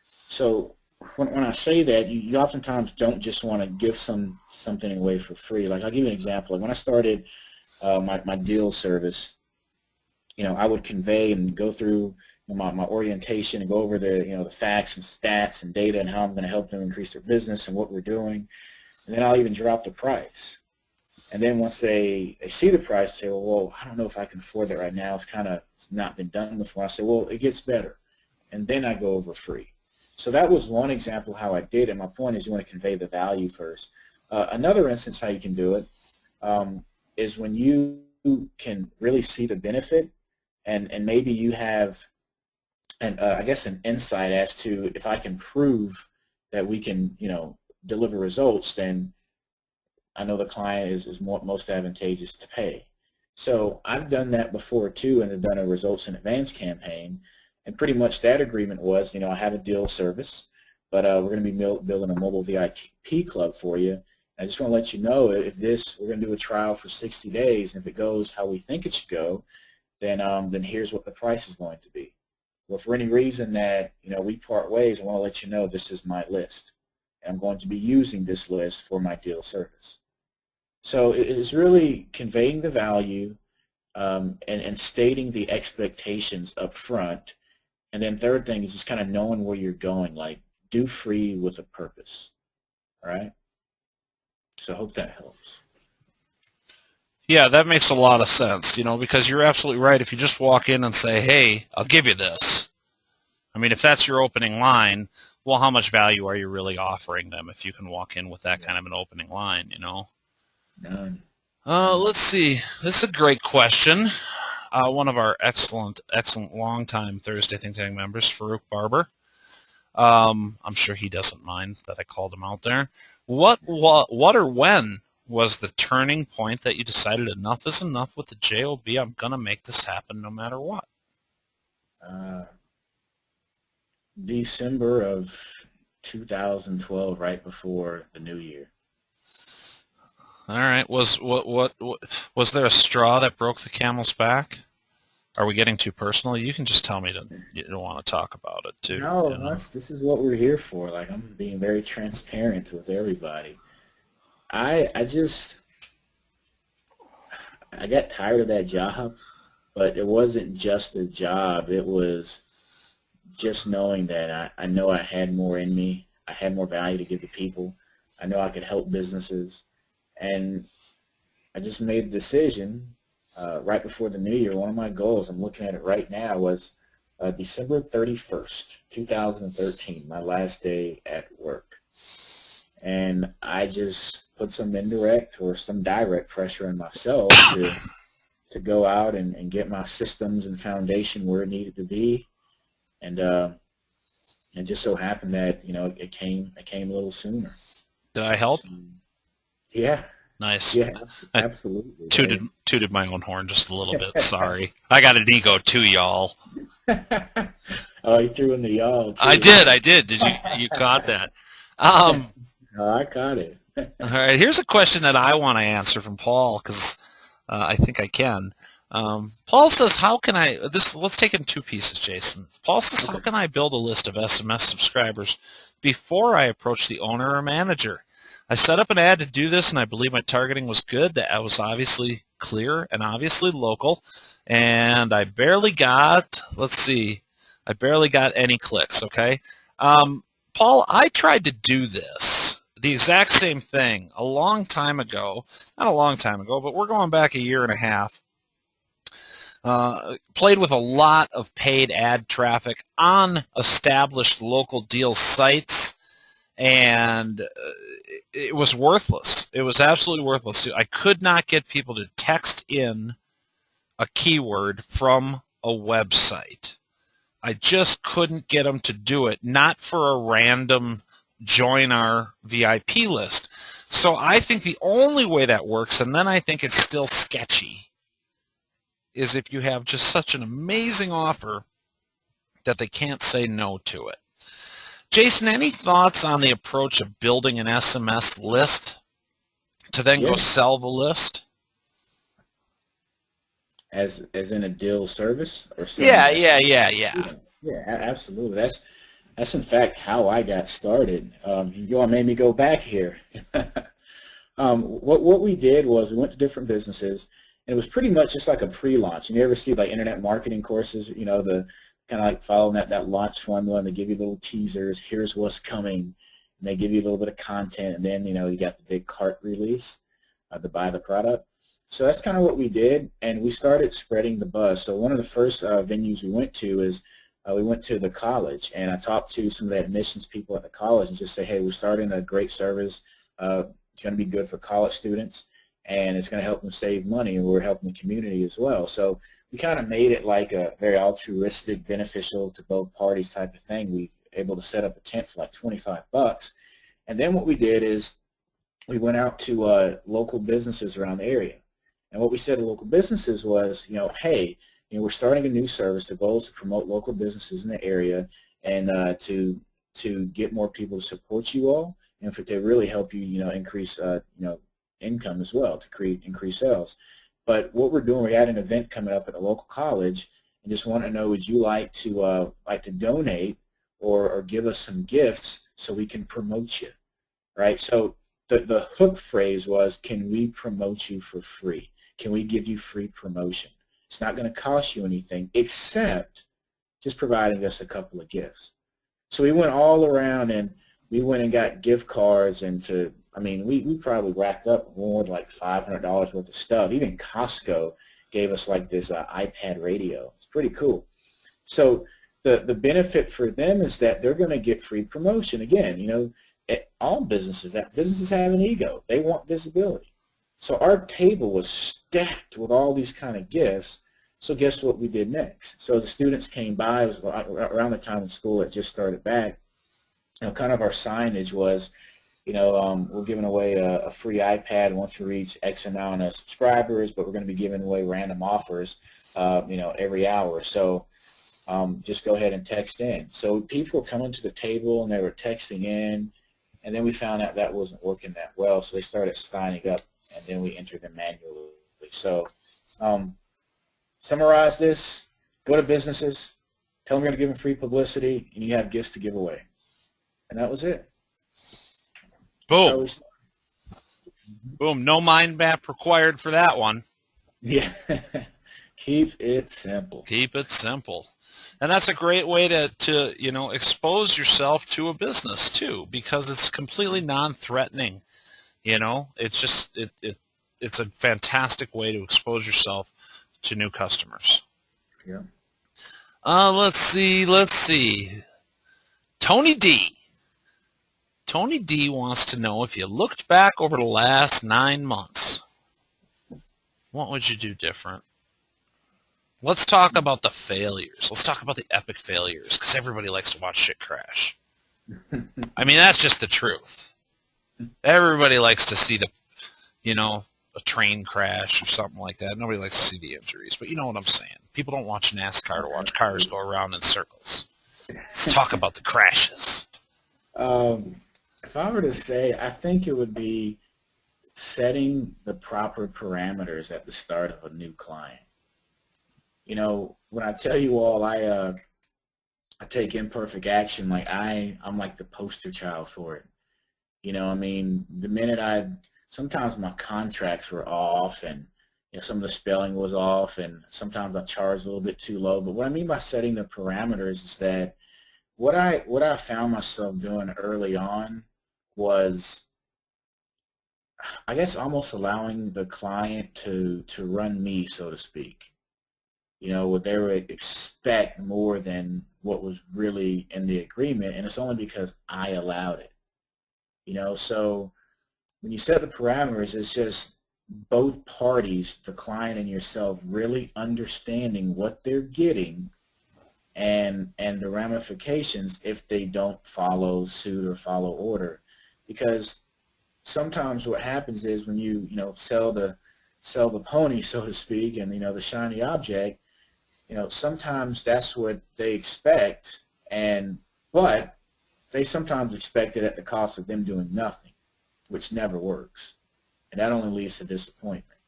so when I say that, you oftentimes don't just want to give something away for free. Like I'll give you an example. Like when I started my deal service, I would convey and go through my orientation and go over the facts and stats and data and how I'm going to help them increase their business and what we're doing, and then I'll even drop the price. And then once they see the price, they say, well, I don't know if I can afford that right now. It's not been done before. I say, well, it gets better, and then I go over free. So that was one example how I did it. My point is you want to convey the value first. Another instance how you can do it is when you can really see the benefit, and maybe you have I guess an insight as to if I can prove that we can deliver results, then I know the client is most advantageous to pay. So I've done that before too, and have done a results in advance campaign, and pretty much that agreement was, I have a deal service, but we're going to be building a mobile VIP club for you. I just want to let you know if we're going to do a trial for 60 days, and if it goes how we think it should go, then here's what the price is going to be. Well, for any reason that we part ways, I want to let you know this is my list. I'm going to be using this list for my deal service. So it is really conveying the value and stating the expectations up front. And then third thing is just kind of knowing where you're going, like do free with a purpose. All right? So I hope that helps. Yeah, that makes a lot of sense, because you're absolutely right. If you just walk in and say, hey, I'll give you this. I mean, if that's your opening line, well, how much value are you really offering them if you can walk in with that kind of an opening line, None. Let's see. This is a great question. One of our excellent longtime Thursday Think Tank members, Farouk Barber. I'm sure he doesn't mind that I called him out there. What or when was the turning point that you decided enough is enough with the JOB? I'm going to make this happen no matter what. December of 2012, right before the new year. All right. Was there a straw that broke the camel's back? Are we getting too personal? You can just tell me you don't want to talk about it too. No, this is what we're here for. Like I'm being very transparent with everybody. I got tired of that job, but it wasn't just a job. It was just knowing that I know I had more in me. I had more value to give to people. I know I could help businesses. And I just made a decision right before the new year. One of my goals, I'm looking at it right now, was December 31st, 2013, my last day at work. And I just put some indirect or some direct pressure on myself to go out and get my systems and foundation where it needed to be. And it just so happened that it came a little sooner. Did I help? So, yeah. Nice. Yeah, absolutely. Tooted my own horn just a little bit. Sorry. I got an ego too, y'all. Oh, you threw in the y'all too. I did. Did you caught that? No, I caught it. All right. Here's a question that I want to answer from Paul because I think I can. Paul says, how can I, let's take it in two pieces, Jason. Paul says, how can I build a list of SMS subscribers before I approach the owner or manager? I set up an ad to do this, and I believe my targeting was good. The ad was obviously clear and obviously local, and I barely got, I barely got any clicks, okay? Paul, I tried to do this, the exact same thing, a long time ago. Not a long time ago, but we're going back a year and a half. Played with a lot of paid ad traffic on established local deal sites, and it was worthless. It was absolutely worthless. I could not get people to text in a keyword from a website. I just couldn't get them to do it, not for a random join our VIP list. So I think the only way that works, and then I think it's still sketchy, is if you have just such an amazing offer that they can't say no to it. Jason, any thoughts on the approach of building an SMS list to then go Yeah, sell the list? as in a deal service or selling Yeah, the yeah, SMS. yeah, yeah. Yeah, absolutely. That's in fact how I got started. You all made me go back here. What we did was we went to different businesses, and it was pretty much just like a pre-launch. And you ever see like internet marketing courses, the kind of like following that launch formula, and they give you little teasers. Here's what's coming, and they give you a little bit of content, and then you got the big cart release to buy the product. So that's kind of what we did, and we started spreading the buzz. So one of the first venues we went to is we went to the college, and I talked to some of the admissions people at the college and just say, hey, we're starting a great service. It's going to be good for college students, and it's going to help them save money, and we're helping the community as well. So we kind of made it like a very altruistic, beneficial to both parties type of thing. We were able to set up a tent for like $25. And then what we did is we went out to local businesses around the area. And what we said to local businesses was, hey, we're starting a new service. The goal is to promote local businesses in the area and to get more people to support you all, and to really help you, increase, income as well, to increase sales. But what we're doing, we had an event coming up at a local college, and just want to know, would you like to donate or give us some gifts so we can promote you, right? So the hook phrase was, can we promote you for free? Can we give you free promotion? It's not going to cost you anything except just providing us a couple of gifts. So we went all around, and we went and got gift cards, and we probably racked up more than like $500 worth of stuff. Even Costco gave us like this iPad radio. It's pretty cool. So the benefit for them is that they're going to get free promotion. Again, all businesses have an ego. They want visibility. So our table was stacked with all these kind of gifts. So guess what we did next? So the students came by. It was around the time when school had just started back. Kind of our signage was, we're giving away a free iPad once we reach X amount of subscribers, but we're going to be giving away random offers, every hour. So just go ahead and text in. So people were coming to the table, and they were texting in, and then we found out that wasn't working that well, so they started signing up, and then we entered them manually. So summarize this: go to businesses, tell them you're going to give them free publicity, and you have gifts to give away. And that was it. Boom. Boom. No mind map required for that one. Yeah. Keep it simple. Keep it simple. And that's a great way to expose yourself to a business too, because it's completely non-threatening. It's just it's a fantastic way to expose yourself to new customers. Yeah. Let's see. Tony D. Tony D wants to know, if you looked back over the last 9 months, what would you do different? Let's talk about the failures. Let's talk about the epic failures, because everybody likes to watch shit crash. That's just the truth. Everybody likes to see a train crash or something like that. Nobody likes to see the injuries, but you know what I'm saying. People don't watch NASCAR to watch cars go around in circles. Let's talk about the crashes. If I were to say, I think it would be setting the proper parameters at the start of a new client. When I tell you all I take imperfect action, like I'm like the poster child for it. The minute sometimes my contracts were off, and some of the spelling was off, and sometimes I charged a little bit too low. But what I mean by setting the parameters is that what I found myself doing early on was, I guess, almost allowing the client to run me, so to speak. What they would expect more than what was really in the agreement, and it's only because I allowed it. So when you set the parameters, it's just both parties, the client and yourself, really understanding what they're getting and the ramifications if they don't follow suit or follow order. Because sometimes what happens is when you sell the pony, so to speak, and the shiny object, sometimes that's what they expect, but they sometimes expect it at the cost of them doing nothing, which never works, and that only leads to disappointment.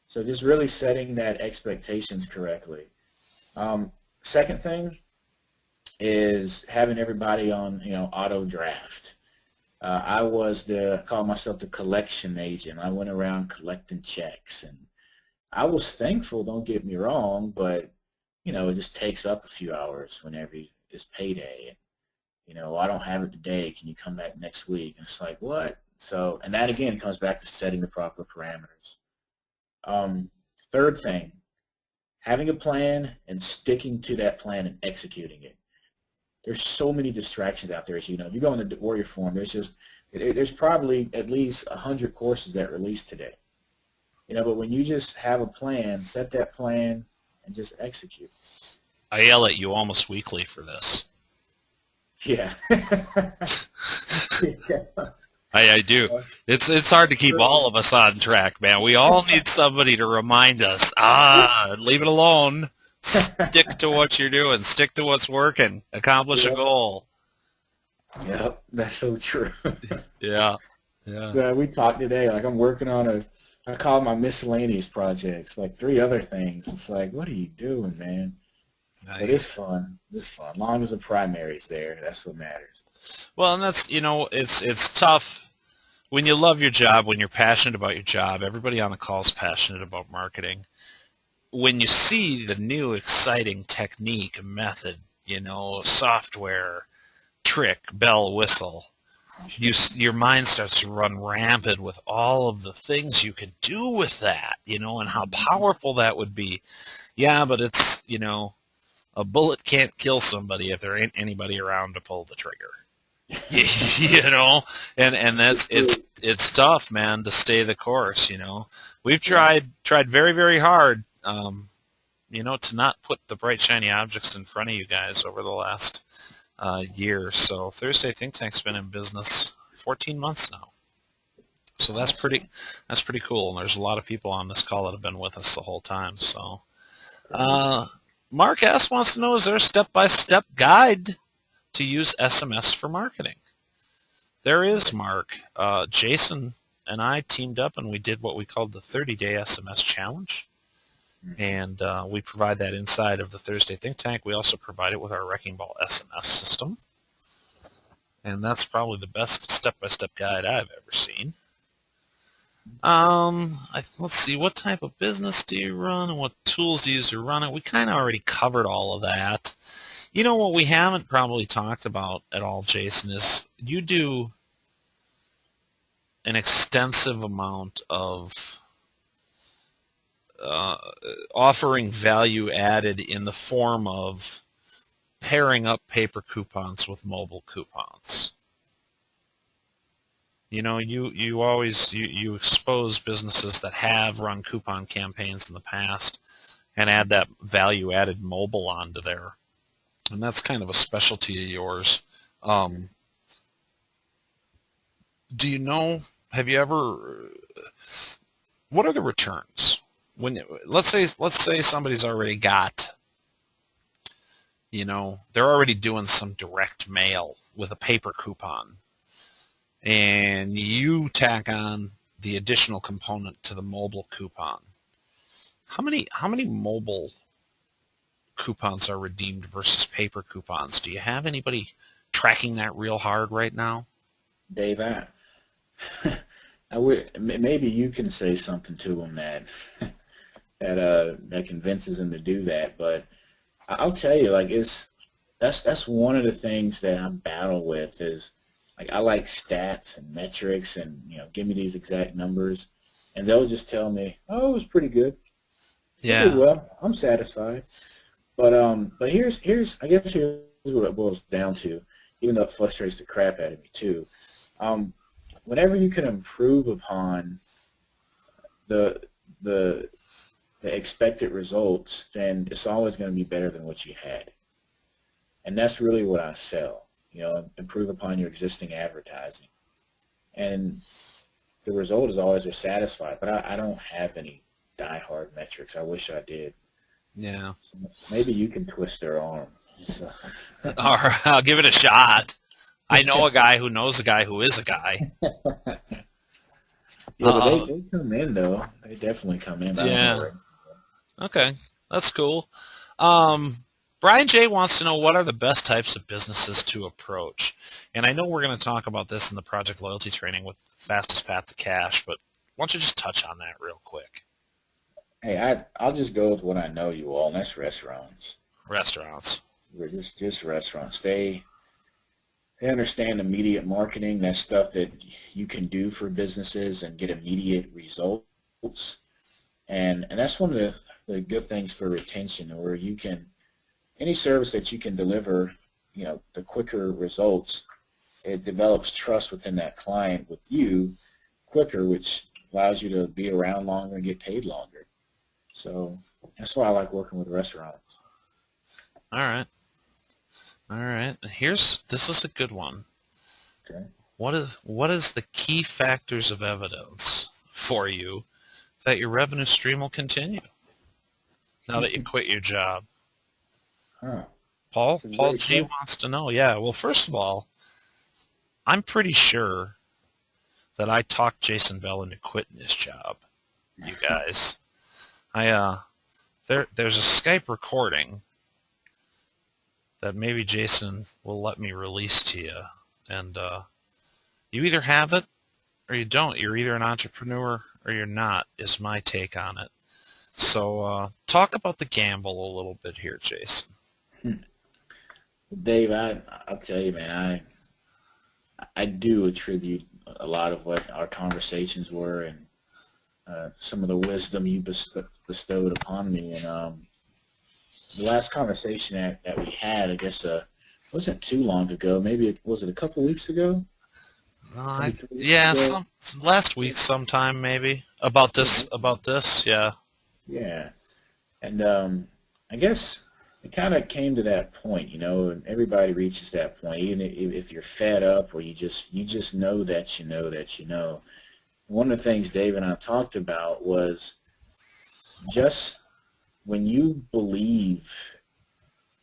So just really setting that expectations correctly. Second thing is having everybody on auto draft. I called myself the collection agent. I went around collecting checks, and I was thankful, don't get me wrong, but it just takes up a few hours whenever it's payday. I don't have it today. Can you come back next week? And it's like, what? So, and that again comes back to setting the proper parameters. Third thing, having a plan and sticking to that plan and executing it. There's so many distractions out there, as you know. If you go in the Warrior Forum, there's probably at least 100 courses that release today. But when you just have a plan, set that plan, and just execute. I yell at you almost weekly for this. Yeah. Yeah. I do. It's hard to keep all of us on track, man. We all need somebody to remind us, leave it alone. Stick to what you're doing. Stick to what's working. Accomplish a goal. Yep, that's so true. Yeah. We talked today, like I'm working on I call it my miscellaneous projects, like 3 other things. It's like, what are you doing, man? But it's fun. It's fun. As long as the primary's there, that's what matters. Well, and that's, it's tough when you love your job, when you're passionate about your job. Everybody on the call is passionate about marketing. When you see the new exciting technique, method, software, trick, bell, whistle, your mind starts to run rampant with all of the things you can do with that, and how powerful that would be. Yeah, but it's, a bullet can't kill somebody if there ain't anybody around to pull the trigger. And that's it's tough, man, to stay the course. We've tried very, very hard, to not put the bright shiny objects in front of you guys over the last year. So Thursday Think Tank's been in business 14 months now. So that's pretty cool. And there's a lot of people on this call that have been with us the whole time. So Mark S. wants to know, is there a step-by-step guide to use SMS for marketing? There is, Mark. Jason and I teamed up and we did what we called the 30-day SMS challenge. And we provide that inside of the Thursday Think Tank. We also provide it with our Wrecking Ball SMS system. And that's probably the best step-by-step guide I've ever seen. Let's see, what type of business do you run and what tools do you use to run it? We kind of already covered all of that. What we haven't probably talked about at all, Jason, is you do an extensive amount of offering value added in the form of pairing up paper coupons with mobile coupons. You always expose businesses that have run coupon campaigns in the past and add that value added mobile onto there. And that's kind of a specialty of yours. Do you know, what are the returns? Let's say somebody's already got, they're already doing some direct mail with a paper coupon, and you tack on the additional component to the mobile coupon. How many mobile coupons are redeemed versus paper coupons? Do you have anybody tracking that real hard right now? Dave, I would, maybe you can say something to them that convinces them to do that. But I'll tell you, like, that's one of the things that I battle with is, like, I like stats and metrics and give me these exact numbers, and they'll just tell me, oh, it was pretty good. It did Yeah. well. I'm satisfied. But here's I guess here's what it boils down to, even though it frustrates the crap out of me too. Um, Whenever you can improve upon the the the expected results, then it's always going to be better than what you had. And that's really what I sell. Improve upon your existing advertising. And the result is always they're satisfied. But I don't have any die-hard metrics. I wish I did. Yeah. So maybe you can twist their arm. So. All right, I'll give it a shot. I know a guy who knows a guy who is a guy. Yeah, but they come in, though. They definitely come in. I don't know Yeah. where. Okay, that's cool. Brian J. wants to know what are the best types of businesses to approach. And I know we're going to talk about this in the project loyalty training with fastest path to cash, but why don't you just touch on that real quick? Hey, I'll just go with what I know, you all, and that's restaurants. Restaurants. We're just restaurants. They understand immediate marketing. That's stuff that you can do for businesses and get immediate results. And that's one of the good things for retention, where you can, any service that you can deliver, the quicker results, it develops trust within that client with you quicker, which allows you to be around longer and get paid longer. So that's why I like working with restaurants. All right. All right. This is a good one. Okay. What is the key factors of evidence for you that your revenue stream will continue now that you quit your job? Huh. Paul That's a G great question. wants to know. Yeah. Well, first of all, I'm pretty sure that I talked Jason Bell into quitting his job. You guys, there's a Skype recording that maybe Jason will let me release to you, and you either have it or you don't. You're either an entrepreneur or you're not, is my take on it. So talk about the gamble a little bit here, Jason. Dave, I'll tell you, man, I do attribute a lot of what our conversations were and some of the wisdom you bestowed upon me. And the last conversation that we had, I guess, wasn't too long ago. Maybe was it a couple weeks ago? Yeah, ago? last week sometime maybe about this. Yeah. Yeah, and I guess it kind of came to that point, and everybody reaches that point, even if you're fed up or you just know that you know that you know. One of the things Dave and I talked about was just when you believe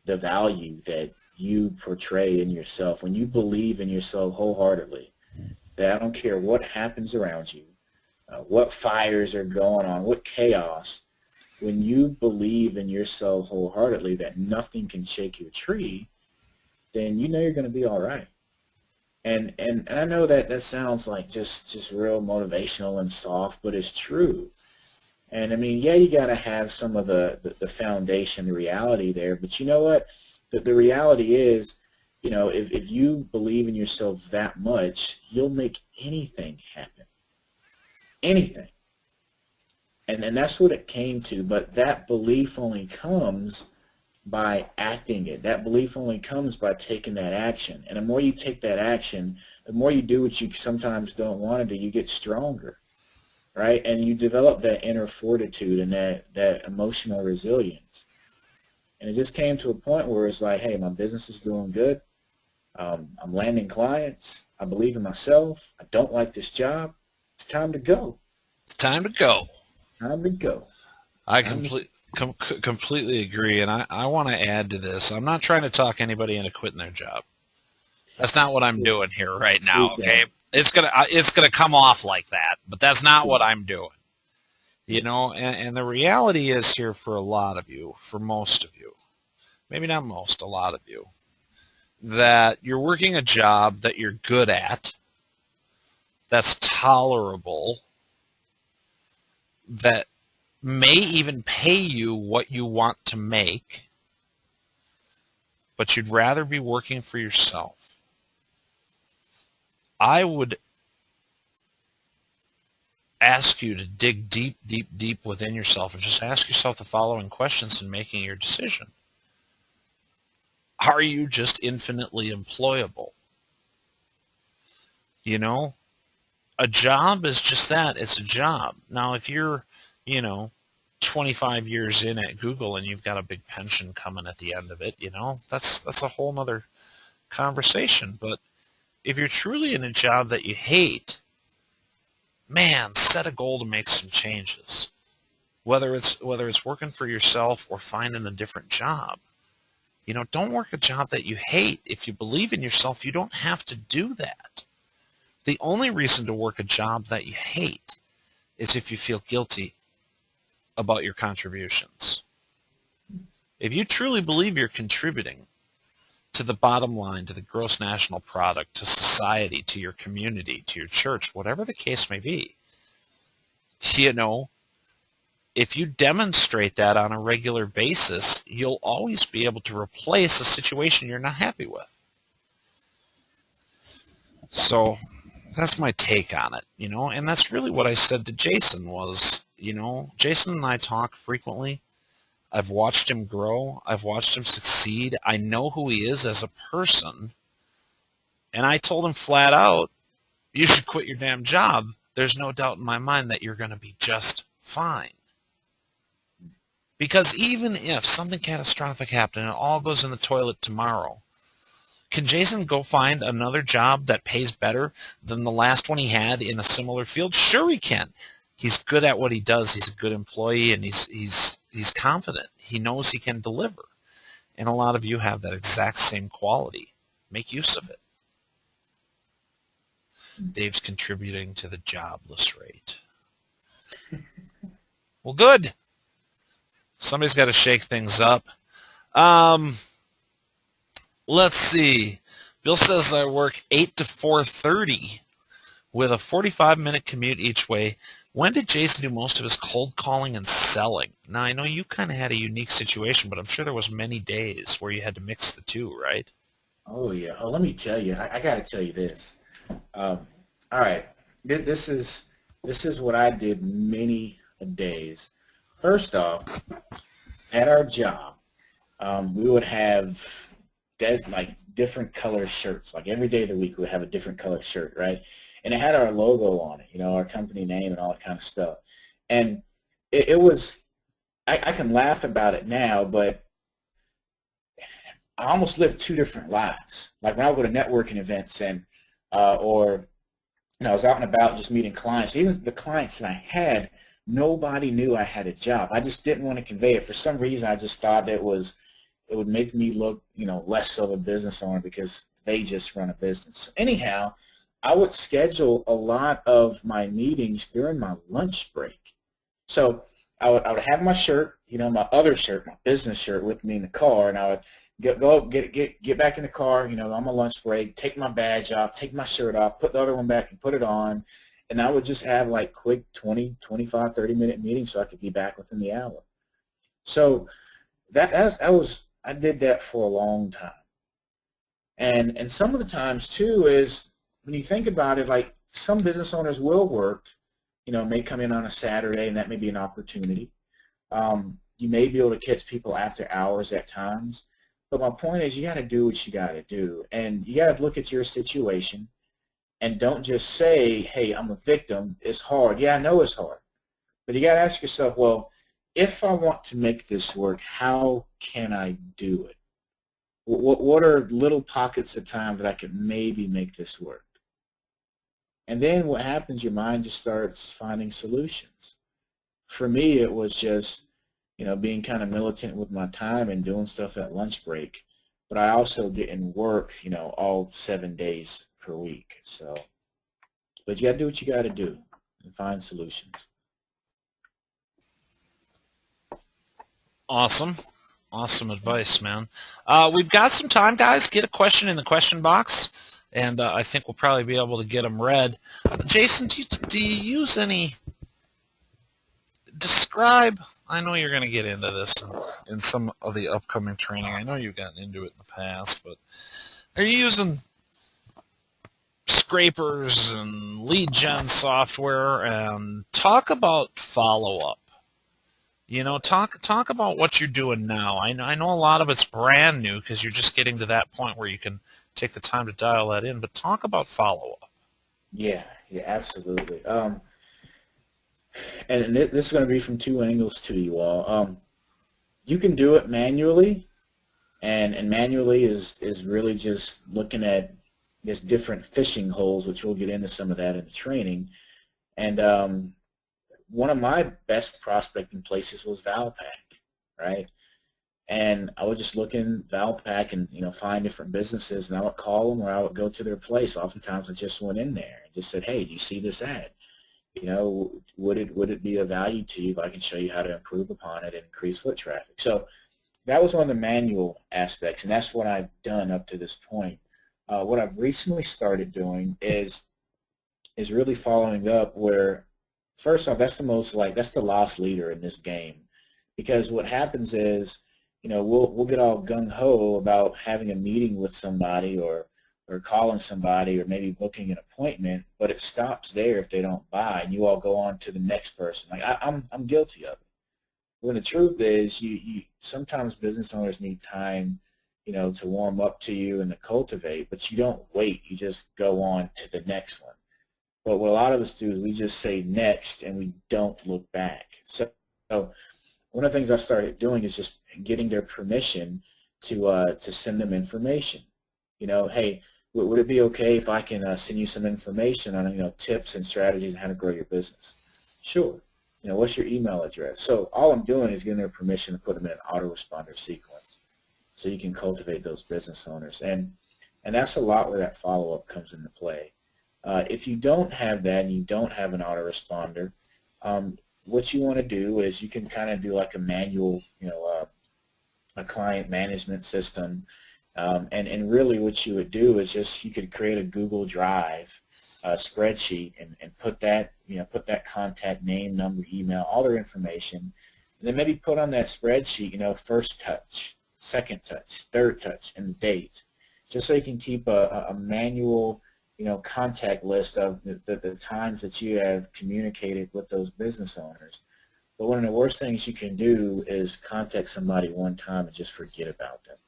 the value that you portray in yourself, when you believe in yourself wholeheartedly, that I don't care what happens around you, what fires are going on, what chaos, when you believe in yourself wholeheartedly that nothing can shake your tree, then you know you're going to be all right. And I know that sounds like just real motivational and soft, but it's true. And I mean, yeah, you got to have some of the foundation, the reality there. But you know what? The reality is, if you believe in yourself that much, you'll make anything happen. Anything. And that's what it came to. But that belief only comes by acting it. That belief only comes by taking that action. And the more you take that action, the more you do what you sometimes don't want to do, you get stronger, right? And you develop that inner fortitude and that emotional resilience. And it just came to a point where it's like, hey, my business is doing good. I'm landing clients. I believe in myself. I don't like this job. It's time to go. It's time to go. Time to go. I completely agree, and I want to add to this. I'm not trying to talk anybody into quitting their job. That's not what I'm doing here right now. Okay, it's gonna come off like that, but that's not what I'm doing. And the reality is here for a lot of you, for most of you, maybe not most, a lot of you, that you're working a job that you're good at, that's tolerable, that may even pay you what you want to make, but you'd rather be working for yourself. I would ask you to dig deep, deep, deep within yourself and just ask yourself the following questions in making your decision. Are you just infinitely employable? You know, a job is just that. It's a job. Now, if you're, 25 years in at Google and you've got a big pension coming at the end of it, that's a whole nother conversation. But if you're truly in a job that you hate, man, set a goal to make some changes. Whether it's working for yourself or finding a different job. Don't work a job that you hate. If you believe in yourself, you don't have to do that. The only reason to work a job that you hate is if you feel guilty about your contributions. If you truly believe you're contributing to the bottom line, to the gross national product, to society, to your community, to your church, whatever the case may be, if you demonstrate that on a regular basis, you'll always be able to replace a situation you're not happy with. So that's my take on it, and that's really what I said to Jason was, Jason and I talk frequently. I've watched him grow. I've watched him succeed. I know who he is as a person. And I told him flat out, you should quit your damn job. There's no doubt in my mind that you're going to be just fine. Because even if something catastrophic happened and it all goes in the toilet tomorrow, can Jason go find another job that pays better than the last one he had in a similar field? Sure he can. He's good at what he does. He's a good employee, and he's confident. He knows he can deliver. And a lot of you have that exact same quality. Make use of it. Dave's contributing to the jobless rate. Well, good. Somebody's got to shake things up. Let's see. Bill says I work 8 to 4:30 with a 45-minute commute each way. When did Jason do most of his cold calling and selling? Now, I know you kind of had a unique situation, but I'm sure there was many days where you had to mix the two, right? Oh, yeah. Oh, let me tell you. I got to tell you this. All right. This is what I did many days. First off, at our job, we would have different color shirts. Like every day of the week, we would have a different color shirt, right? And it had our logo on it, our company name and all that kind of stuff. And it was, I can laugh about it now, but I almost lived two different lives. Like when I would go to networking events and, or I was out and about just meeting clients. Even the clients that I had, nobody knew I had a job. I just didn't want to convey it. For some reason, I just thought it would make me look, less of a business owner because they just run a business. Anyhow, I would schedule a lot of my meetings during my lunch break. So I would have my shirt, my other shirt, my business shirt with me in the car, and I would get back in the car, on my lunch break, take my badge off, take my shirt off, put the other one back and put it on, and I would just have like quick 20, 25, 30-minute meetings so I could be back within the hour. So I did that for a long time. And some of the times too is when you think about it, like some business owners will work, may come in on a Saturday and that may be an opportunity. You may be able to catch people after hours at times. But my point is you got to do what you got to do. And you got to look at your situation and don't just say, hey, I'm a victim. It's hard. Yeah, I know it's hard. But you got to ask yourself, well, if I want to make this work, how can I do it? What are little pockets of time that I could maybe make this work? And then what happens, your mind just starts finding solutions. For me, it was just, being kind of militant with my time and doing stuff at lunch break. But I also didn't work, all 7 days per week. So, but you got to do what you got to do and find solutions. Awesome. Awesome advice, man. We've got some time, guys. Get a question in the question box, and I think we'll probably be able to get them read. Jason, do you use any... Describe, I know you're going to get into this in some of the upcoming training. I know you've gotten into it in the past, but are you using scrapers and lead gen software, and talk about follow-up. You know, talk about what you're doing now. I know a lot of it's brand new because you're just getting to that point where you can take the time to dial that in, but talk about follow-up. Yeah, absolutely. And this is going to be from two angles to you all. You can do it manually, and manually is really just looking at just different fishing holes, which we'll get into some of that in the training. And one of my best prospecting places was Valpak, right? And I would just look in Valpak and find different businesses, and I would call them or I would go to their place. Oftentimes I just went in there and just said, hey, do you see this ad? Would it be of value to you if I can show you how to improve upon it and increase foot traffic? So that was one of the manual aspects, and that's what I've done up to this point. What I've recently started doing is really following up where, first off, that's the lost leader in this game, because what happens is, we'll get all gung-ho about having a meeting with somebody or calling somebody or maybe booking an appointment, but it stops there if they don't buy, and you all go on to the next person. Like I'm guilty of it. When the truth is, you sometimes business owners need time, to warm up to you and to cultivate, but you don't wait. You just go on to the next one. But what a lot of us do is we just say next and we don't look back. So one of the things I started doing is just getting their permission to send them information. Hey, would it be okay if I can send you some information on tips and strategies on how to grow your business? Sure. What's your email address? So all I'm doing is giving their permission to put them in an autoresponder sequence so you can cultivate those business owners. And that's a lot where that follow-up comes into play. If you don't have that and you don't have an autoresponder, what you want to do is you can kind of do like a manual, a client management system. And really what you would do is just you could create a Google Drive spreadsheet and put that contact name, number, email, all their information, and then maybe put on that spreadsheet, first touch, second touch, third touch, and the date, just so you can keep a manual contact list of the times that you have communicated with those business owners. But one of the worst things you can do is contact somebody one time and just forget about them.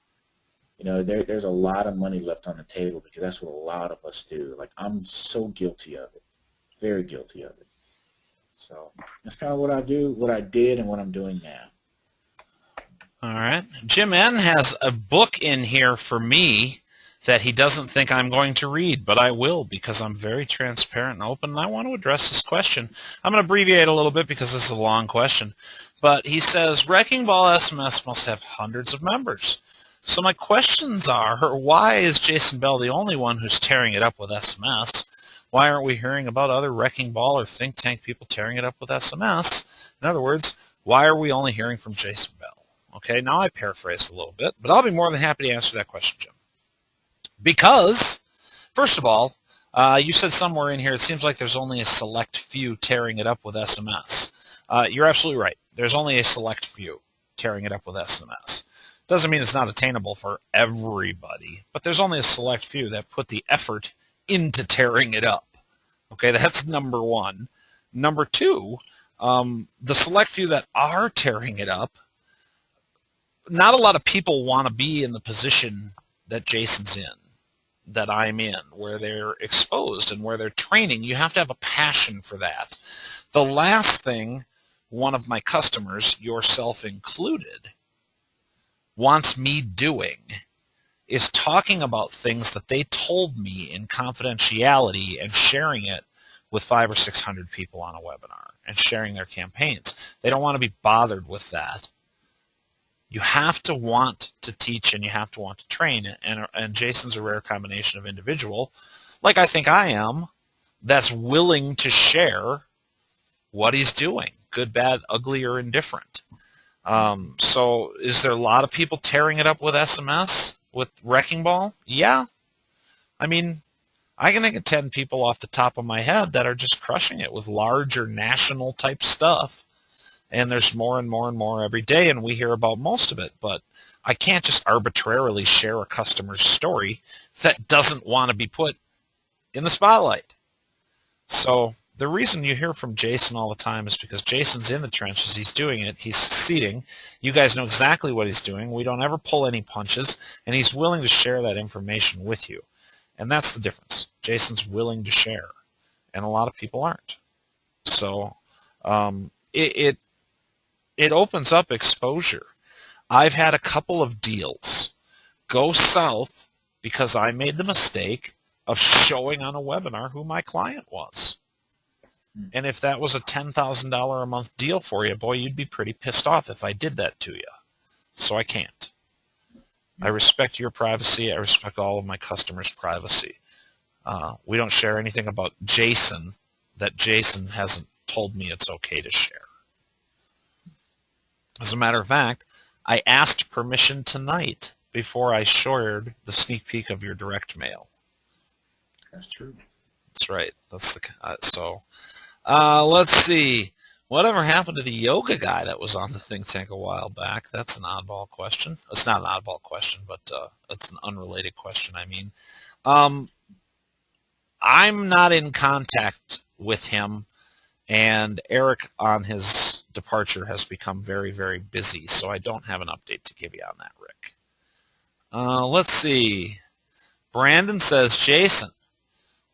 There's a lot of money left on the table because that's what a lot of us do. Like, I'm so guilty of it, very guilty of it. So that's kind of what I do, what I did, and what I'm doing now. All right. Jim N. has a book in here for me that he doesn't think I'm going to read, but I will because I'm very transparent and open, and I want to address this question. I'm going to abbreviate a little bit because this is a long question. But he says, Wrecking Ball SMS must have hundreds of members. So my questions are, why is Jason Bell the only one who's tearing it up with SMS? Why aren't we hearing about other Wrecking Ball or think tank people tearing it up with SMS? In other words, why are we only hearing from Jason Bell? Okay, now I paraphrased a little bit, but I'll be more than happy to answer that question, Jim. Because, first of all, you said somewhere in here, it seems like there's only a select few tearing it up with SMS. You're absolutely right. There's only a select few tearing it up with SMS. Doesn't mean it's not attainable for everybody, but there's only a select few that put the effort into tearing it up. Okay, that's number one. Number two, the select few that are tearing it up, not a lot of people want to be in the position that Jason's in, that I'm in, where they're exposed and where they're training. You have to have a passion for that. The last thing one of my customers, yourself included, wants me doing is talking about things that they told me in confidentiality and sharing it with 500 or 600 people on a webinar and sharing their campaigns. They don't want to be bothered with that. You have to want to teach and you have to want to train, and Jason's a rare combination of individual, like I think I am, that's willing to share what he's doing, good, bad, ugly, or indifferent. So is there a lot of people tearing it up with SMS, with Wrecking Ball? Yeah. I mean, I can think of 10 people off the top of my head that are just crushing it with larger national type stuff. And there's more and more and more every day, and we hear about most of it. But I can't just arbitrarily share a customer's story that doesn't want to be put in the spotlight. So the reason you hear from Jason all the time is because Jason's in the trenches. He's doing it. He's succeeding. You guys know exactly what he's doing. We don't ever pull any punches, and he's willing to share that information with you. And that's the difference. Jason's willing to share, and a lot of people aren't. So it opens up exposure. I've had a couple of deals go south because I made the mistake of showing on a webinar who my client was. And if that was a $10,000 a month deal for you, boy, you'd be pretty pissed off if I did that to you. So I can't. I respect your privacy. I respect all of my customers' privacy. We don't share anything about Jason that Jason hasn't told me it's okay to share. As a matter of fact, I asked permission tonight before I shared the sneak peek of your direct mail. That's true. That's right. That's the let's see. Whatever happened to the yoga guy that was on the think tank a while back? That's an oddball question. It's not an oddball question, but it's an unrelated question. I mean, I'm not in contact with him, and Eric on his departure has become very, very busy, so I don't have an update to give you on that, Rick. Let's see. Brandon says, Jason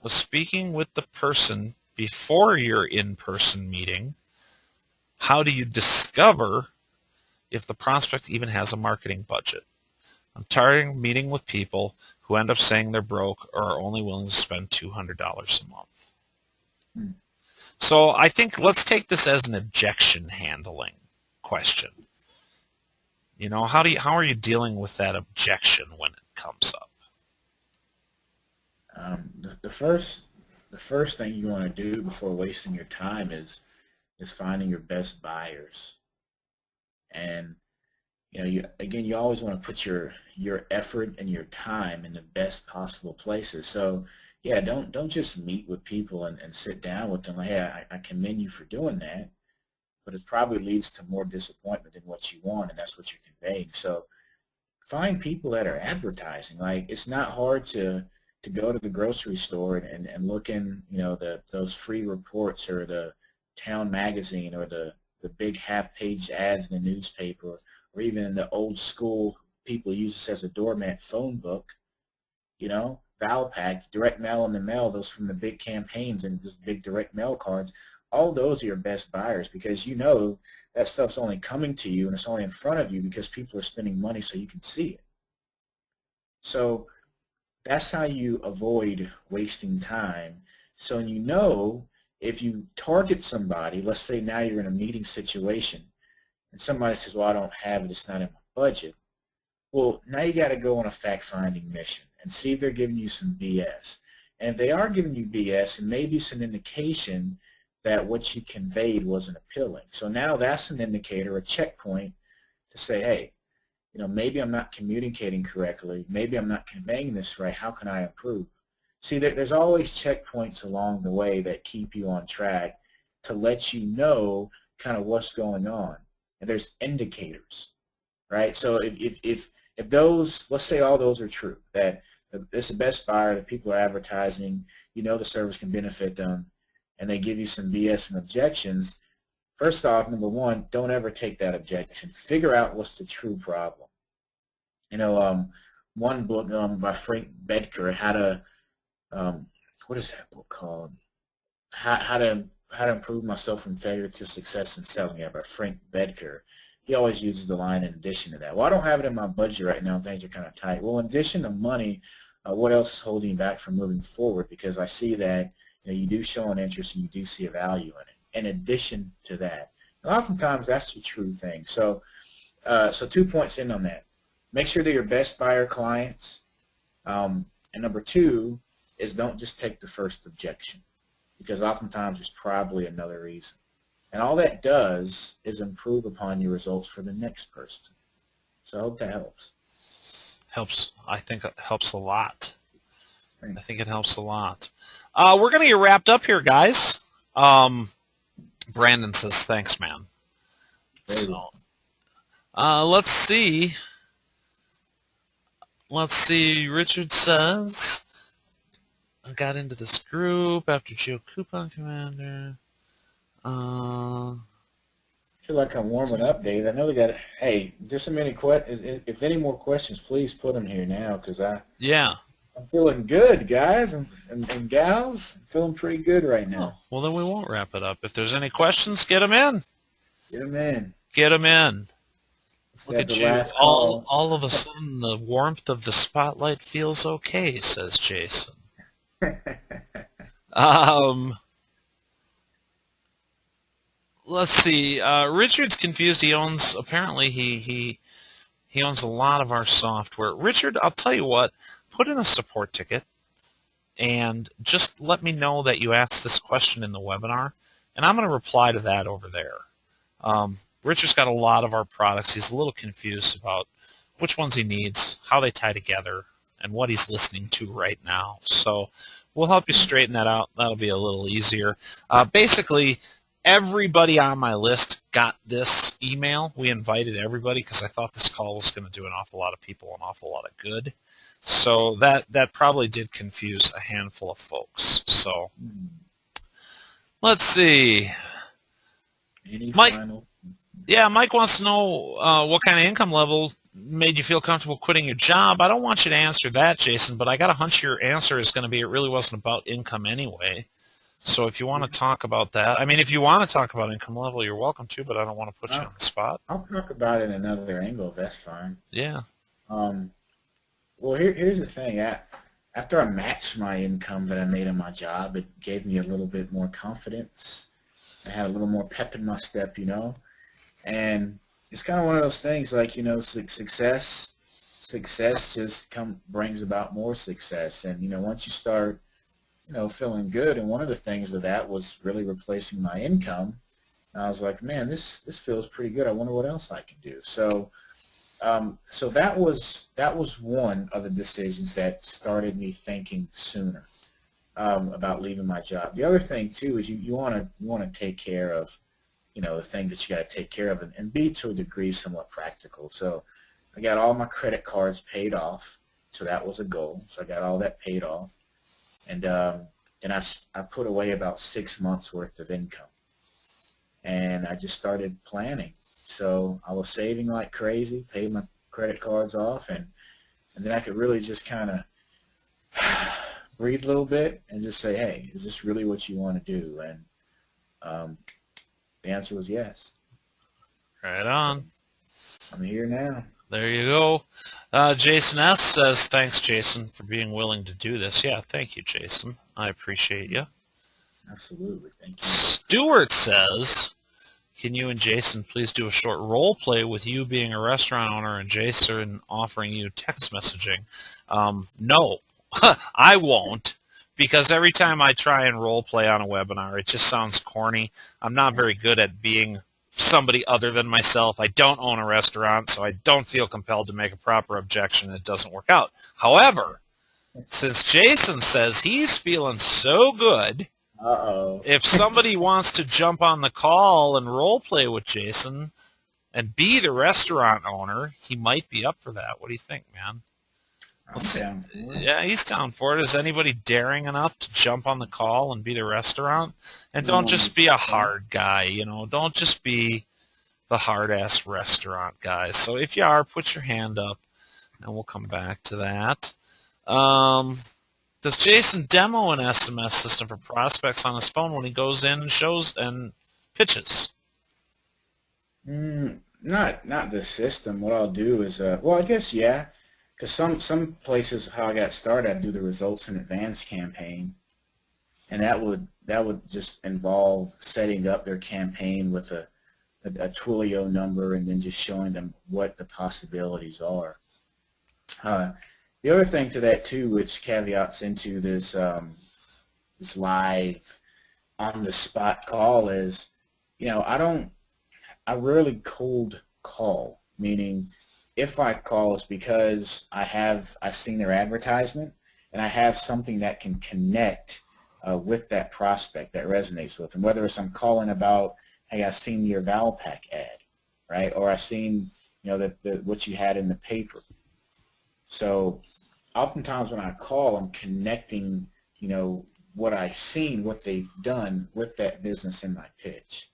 was speaking with the person before your in-person meeting. How do you discover if the prospect even has a marketing budget? I'm tired of meeting with people who end up saying they're broke or are only willing to spend $200 a month. So I think let's take this as an objection handling question. You know, how are you dealing with that objection when it comes up? The first thing you want to do before wasting your time is finding your best buyers. And you know, you always want to put your effort and your time in the best possible places. So yeah, don't just meet with people and sit down with them like, hey, I commend you for doing that, but it probably leads to more disappointment than what you want, and that's what you're conveying. So find people that are advertising. Like, it's not hard to go to the grocery store and look in, you know, those free reports or the town magazine or the big half-page ads in the newspaper, or even in the old school, people use this as a doormat phone book, you know, Valpak, direct mail in the mail, those from the big campaigns and just big direct mail cards. All those are your best buyers, because you know that stuff's only coming to you and it's only in front of you because people are spending money so you can see it. So that's how you avoid wasting time. So you know, if you target somebody, let's say now you're in a meeting situation and somebody says, well, I don't have it, it's not in my budget. Well, now you got to go on a fact-finding mission and see if they're giving you some BS. And if they are giving you BS, it may be some indication that what you conveyed wasn't appealing. So now that's an indicator, a checkpoint to say, hey, you know, maybe I'm not communicating correctly. Maybe I'm not conveying this right. How can I improve? See, there's always checkpoints along the way that keep you on track to let you know kind of what's going on. And there's indicators, right? So if those, let's say all those are true, that it's the best buyer, that people are advertising, you know the service can benefit them, and they give you some BS and objections, first off, number one, don't ever take that objection. Figure out what's the true problem. You know, one book by Frank Bedker, how to, what is that book called? How to improve myself from failure to success in selling, by Frank Bedker. He always uses the line, in addition to that. Well, I don't have it in my budget right now. Things are kind of tight. Well, in addition to money, what else is holding you back from moving forward? Because I see that, you know, you do show an interest and you do see a value in it. In addition to that, and oftentimes that's the true thing. So, so 2 points in on that. Make sure they're your best buyer clients. And number two is don't just take the first objection, because oftentimes there's probably another reason. And all that does is improve upon your results for the next person. So I hope that helps. Helps. I think it helps a lot. I think it helps a lot. We're going to get wrapped up here, guys. Brandon says, thanks, man. So, let's see. Let's see. Richard says, got into this group after Geo Coupon Commander. I feel like I'm warming up, Dave. I know we got. Hey, just a minute. If any more questions, please put them here now, because Yeah. I'm feeling good, guys and gals. I'm feeling pretty good right Oh, now. well, then we won't wrap it up. If there's any questions, get them in. Get them in. Get them in. Let's Look have at the you. last All, call. all of a sudden, the warmth of the spotlight feels okay, says Jason. Let's see. Richard's confused. Apparently he owns a lot of our software. Richard, I'll tell you what. Put in a support ticket and just let me know that you asked this question in the webinar, and I'm going to reply to that over there. Richard's got a lot of our products. He's a little confused about which ones he needs, how they tie together, and what he's listening to right now. So we'll help you straighten that out. That'll be a little easier. Basically, everybody on my list got this email. We invited everybody because I thought this call was going to do an awful lot of people an awful lot of good. So that probably did confuse a handful of folks. So let's see. Mike wants to know what kind of income level made you feel comfortable quitting your job. I don't want you to answer that, Jason, but I got a hunch your answer is going to be it really wasn't about income anyway. So if you want to talk about that, I mean, if you want to talk about income level, you're welcome to, but I don't want to put you on the spot. I'll talk about it in another angle if that's fine. Yeah. Well, here's the thing. After I matched my income that I made on my job, it gave me a little bit more confidence. I had a little more pep in my step, And it's kind of one of those things like, success just brings about more success. And, once you start, feeling good, and one of the things of that was really replacing my income, and I was like, man, this feels pretty good. I wonder what else I can do. So that was one of the decisions that started me thinking sooner about leaving my job. The other thing too is you want to take care of the things that you got to take care of and be to a degree somewhat practical. So I got all my credit cards paid off, so that was a goal. So I got all that paid off, and then I put away about 6 months worth of income, and I just started planning. So I was saving like crazy, paid my credit cards off, and then I could really just kind of breathe a little bit and just say, hey, is this really what you want to do? And the answer was yes. Right on. So I'm here now. There you go. Jason S. says, thanks, Jason, for being willing to do this. Yeah, thank you, Jason. I appreciate you. Absolutely. Thank you. Stuart says, can you and Jason please do a short role play with you being a restaurant owner and Jason offering you text messaging? No, I won't, because every time I try and role play on a webinar, it just sounds corny. I'm not very good at being somebody other than myself. I don't own a restaurant, so I don't feel compelled to make a proper objection. It doesn't work out. However, since Jason says he's feeling so good, if somebody wants to jump on the call and role play with Jason and be the restaurant owner, he might be up for that. What do you think, man? I'm down for it. Yeah, he's down for it. Is anybody daring enough to jump on the call and be the restaurant? And don't just be a hard guy, Don't just be the hard-ass restaurant guy. So if you are, put your hand up, and we'll come back to that. Does Jason demo an SMS system for prospects on his phone when he goes in and shows and pitches? Not the system. What I'll do is, well, I guess yeah, because some places how I got started, I do the results in advance campaign, and that would just involve setting up their campaign with a Twilio number and then just showing them what the possibilities are. The other thing to that too, which caveats into this this live on the spot call, is I rarely cold call, meaning if I call, it's because I've seen their advertisement and I have something that can connect with that prospect that resonates with them. Whether it's I'm calling about, hey, I've seen your Valpak ad, right? Or I've seen what you had in the paper. So oftentimes when I call, I'm connecting what I've seen, what they've done with that business in my pitch.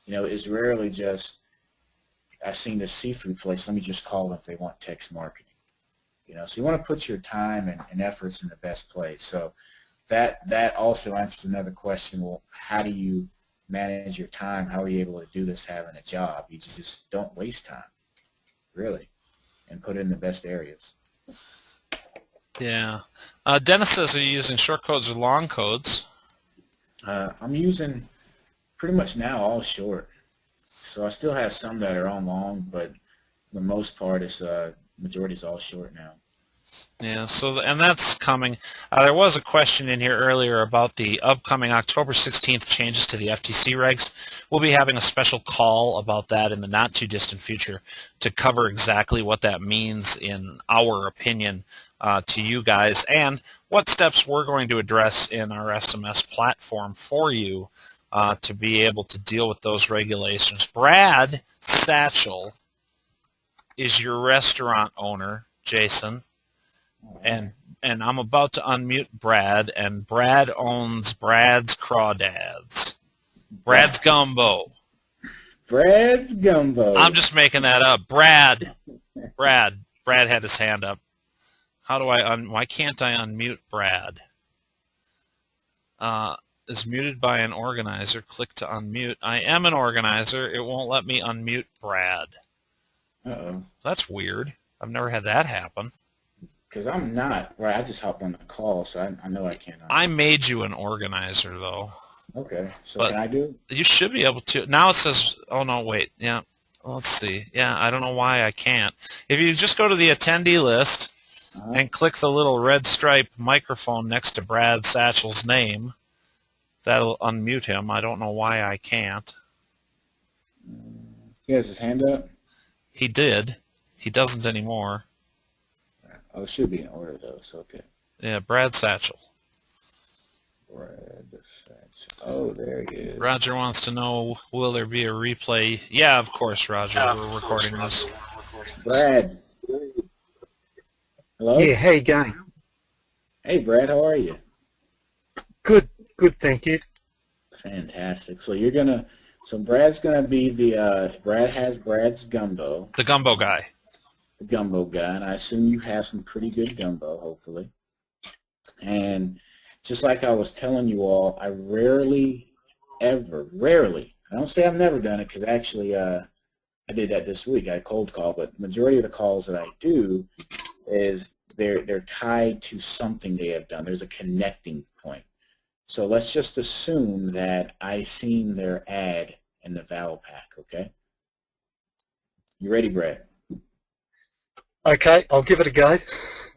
Is rarely just, I've seen this seafood place, let me just call them if they want text marketing. So you want to put your time and efforts in the best place. So that also answers another question. Well, how do you manage your time? How are you able to do this having a job? You just don't waste time, really, and put it in the best areas. Yeah. Dennis says, are you using short codes or long codes? I'm using pretty much now all short. So I still have some that are on long, but for the most part, it's majority is all short now. Yeah, and that's coming. There was a question in here earlier about the upcoming October 16th changes to the FTC regs. We'll be having a special call about that in the not-too-distant future to cover exactly what that means, in our opinion, to you guys, and what steps we're going to address in our SMS platform for you to be able to deal with those regulations. Brad Satchel is your restaurant owner, Jason. And I'm about to unmute Brad, and Brad owns Brad's Crawdads. Brad's Gumbo. Brad's Gumbo. I'm just making that up. Brad had his hand up. How do why can't I unmute Brad? Is muted by an organizer. Click to unmute. I am an organizer. It won't let me unmute Brad. Uh-oh. That's weird. I've never had that happen. Because I'm not. Right, I just hopped on the call, so I know I can't. I made you an organizer, though. Okay, so But can I do it? you should be able to. Now it says, oh, no, wait. Yeah, let's see. Yeah, I don't know why I can't. If you just go to the attendee list and click the little red stripe microphone next to Brad Satchel's name, that'll unmute him. I don't know why I can't. He has his hand up? He did. He doesn't anymore. Oh, it should be in order, though, so okay. Yeah, Brad Satchel. Brad Satchel. Oh, there he is. Roger wants to know, will there be a replay? Yeah, of course, Roger. We're recording this. Brad. Hello? Yeah, how you going? Hey, Brad, how are you? Good, thank you. Fantastic. So Brad's gonna be Brad has Brad's Gumbo. The Gumbo guy. The Gumbo guy, and I assume you have some pretty good gumbo, hopefully. And just like I was telling you all, I rarely, I don't say I've never done it, because actually I did that this week. I cold call, but the majority of the calls that I do is they're tied to something they have done. There's a connecting point. So let's just assume that I seen their ad in the Vowel Pack, okay? You ready, Brad? Okay, I'll give it a go.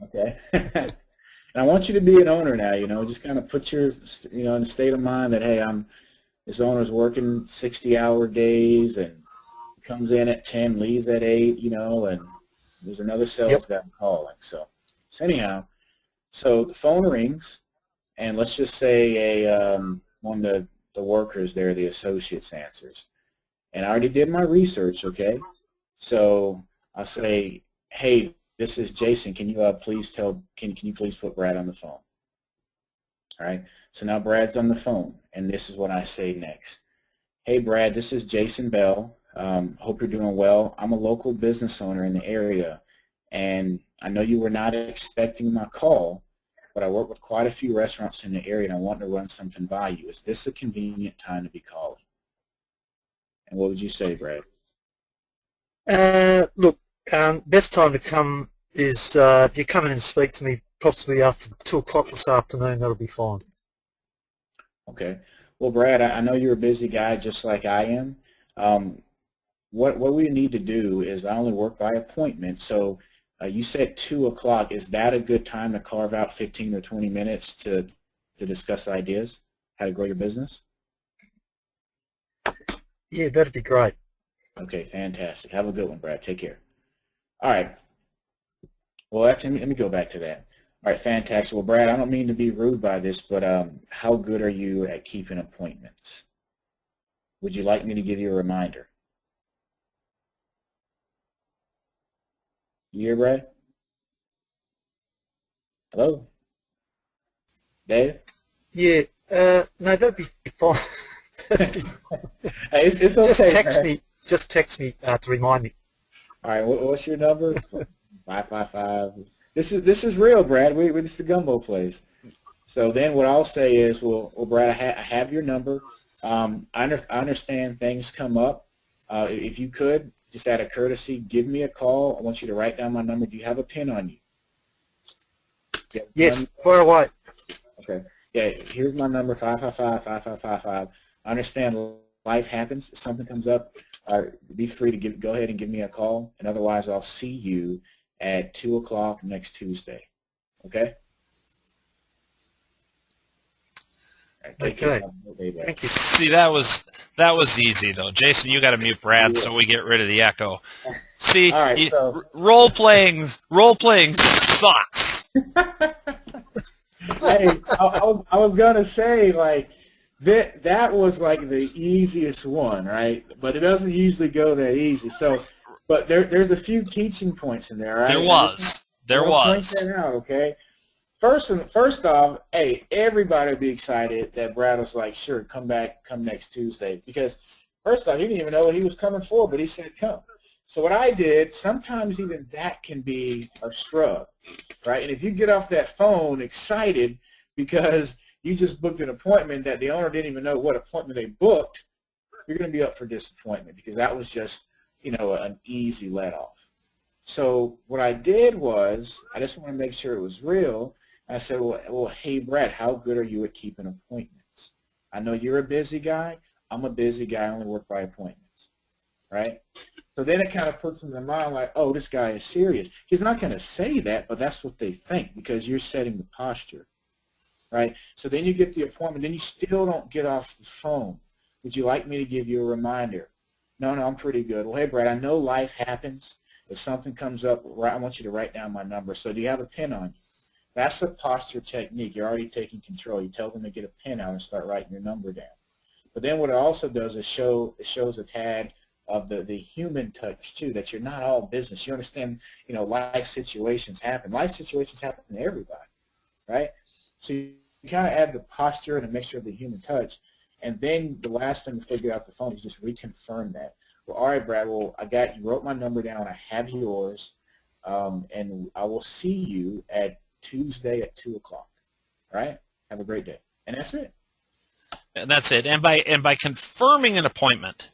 Okay. And I want you to be an owner now, just kind of put your, in a state of mind that, hey, this owner's working 60-hour days and comes in at 10, leaves at 8, and there's another sales guy calling. So anyhow, so the phone rings, and let's just say one of the workers there, the associates, answers. And I already did my research, okay? So I'll say, hey, this is Jason. Can you please can you please put Brad on the phone? All right. So now Brad's on the phone, and this is what I say next. Hey, Brad, this is Jason Bell. Hope you're doing well. I'm a local business owner in the area, and I know you were not expecting my call, but I work with quite a few restaurants in the area, and I want to run something by you. Is this a convenient time to be calling? And what would you say, Brad? Look, best time to come is if you come in and speak to me possibly after 2 o'clock this afternoon, that'll be fine. Okay. Well, Brad, I know you're a busy guy just like I am. What we need to do is I only work by appointment, so you said 2 o'clock. Is that a good time to carve out 15 or 20 minutes to discuss ideas, how to grow your business? Yeah, that'd be great. Okay, fantastic. Have a good one, Brad. Take care. All right. Well, actually, let me go back to that. All right, fantastic. Well, Brad, I don't mean to be rude by this, but how good are you at keeping appointments? Would you like me to give you a reminder? You hear, Brad? Hello? Dave? Yeah, no, that'd be fine. Hey, it's okay. Just text me to remind me. All right, what's your number? 555. This is real, Brad. This is the gumbo place. So then what I'll say is, well Brad, I have your number. I understand things come up. If you could, just out of courtesy, give me a call. I want you to write down my number. Do you have a pen on you? Yes, fire away. Okay. Yeah, here's my number, 555-5555. I understand life happens. If something comes up, be free to go ahead and give me a call. And otherwise, I'll see you at 2 o'clock next Tuesday. Okay? Okay. Thank you. See, that was easy though. Jason, you got to mute Brad so we get rid of the echo. See, all right, so role playing sucks. Hey, I was gonna say like that was like the easiest one, right? But it doesn't usually go that easy. So, but there's a few teaching points in there, right? There Point was. that out, okay? First off, hey, everybody would be excited that Brad was like, sure, come next Tuesday, because first off, he didn't even know what he was coming for, but he said come. So what I did, sometimes even that can be a struggle, right? And if you get off that phone excited because you just booked an appointment that the owner didn't even know what appointment they booked, you're going to be up for disappointment because that was just, an easy let off. So what I did was I just want to make sure it was real. I said, well, hey, Brad, how good are you at keeping appointments? I know you're a busy guy. I'm a busy guy. I only work by appointments, right? So then it kind of puts in their mind like, oh, this guy is serious. He's not going to say that, but that's what they think because you're setting the posture, right? So then you get the appointment. Then you still don't get off the phone. Would you like me to give you a reminder? No, I'm pretty good. Well, hey, Brad, I know life happens. If something comes up, I want you to write down my number. So do you have a pen on you? That's the posture technique. You're already taking control. You tell them to get a pen out and start writing your number down. But then what it also does is it shows a tad of the human touch too, that you're not all business. You understand, life situations happen. Life situations happen to everybody, right? So you kind of add the posture and a mixture of the human touch. And then the last thing before you get off the phone is just reconfirm that. Well, all right, Brad, well, you wrote my number down. I have yours. And I will see you at Tuesday at 2 o'clock. All right? Have a great day. And that's it. And that's it. And by confirming an appointment,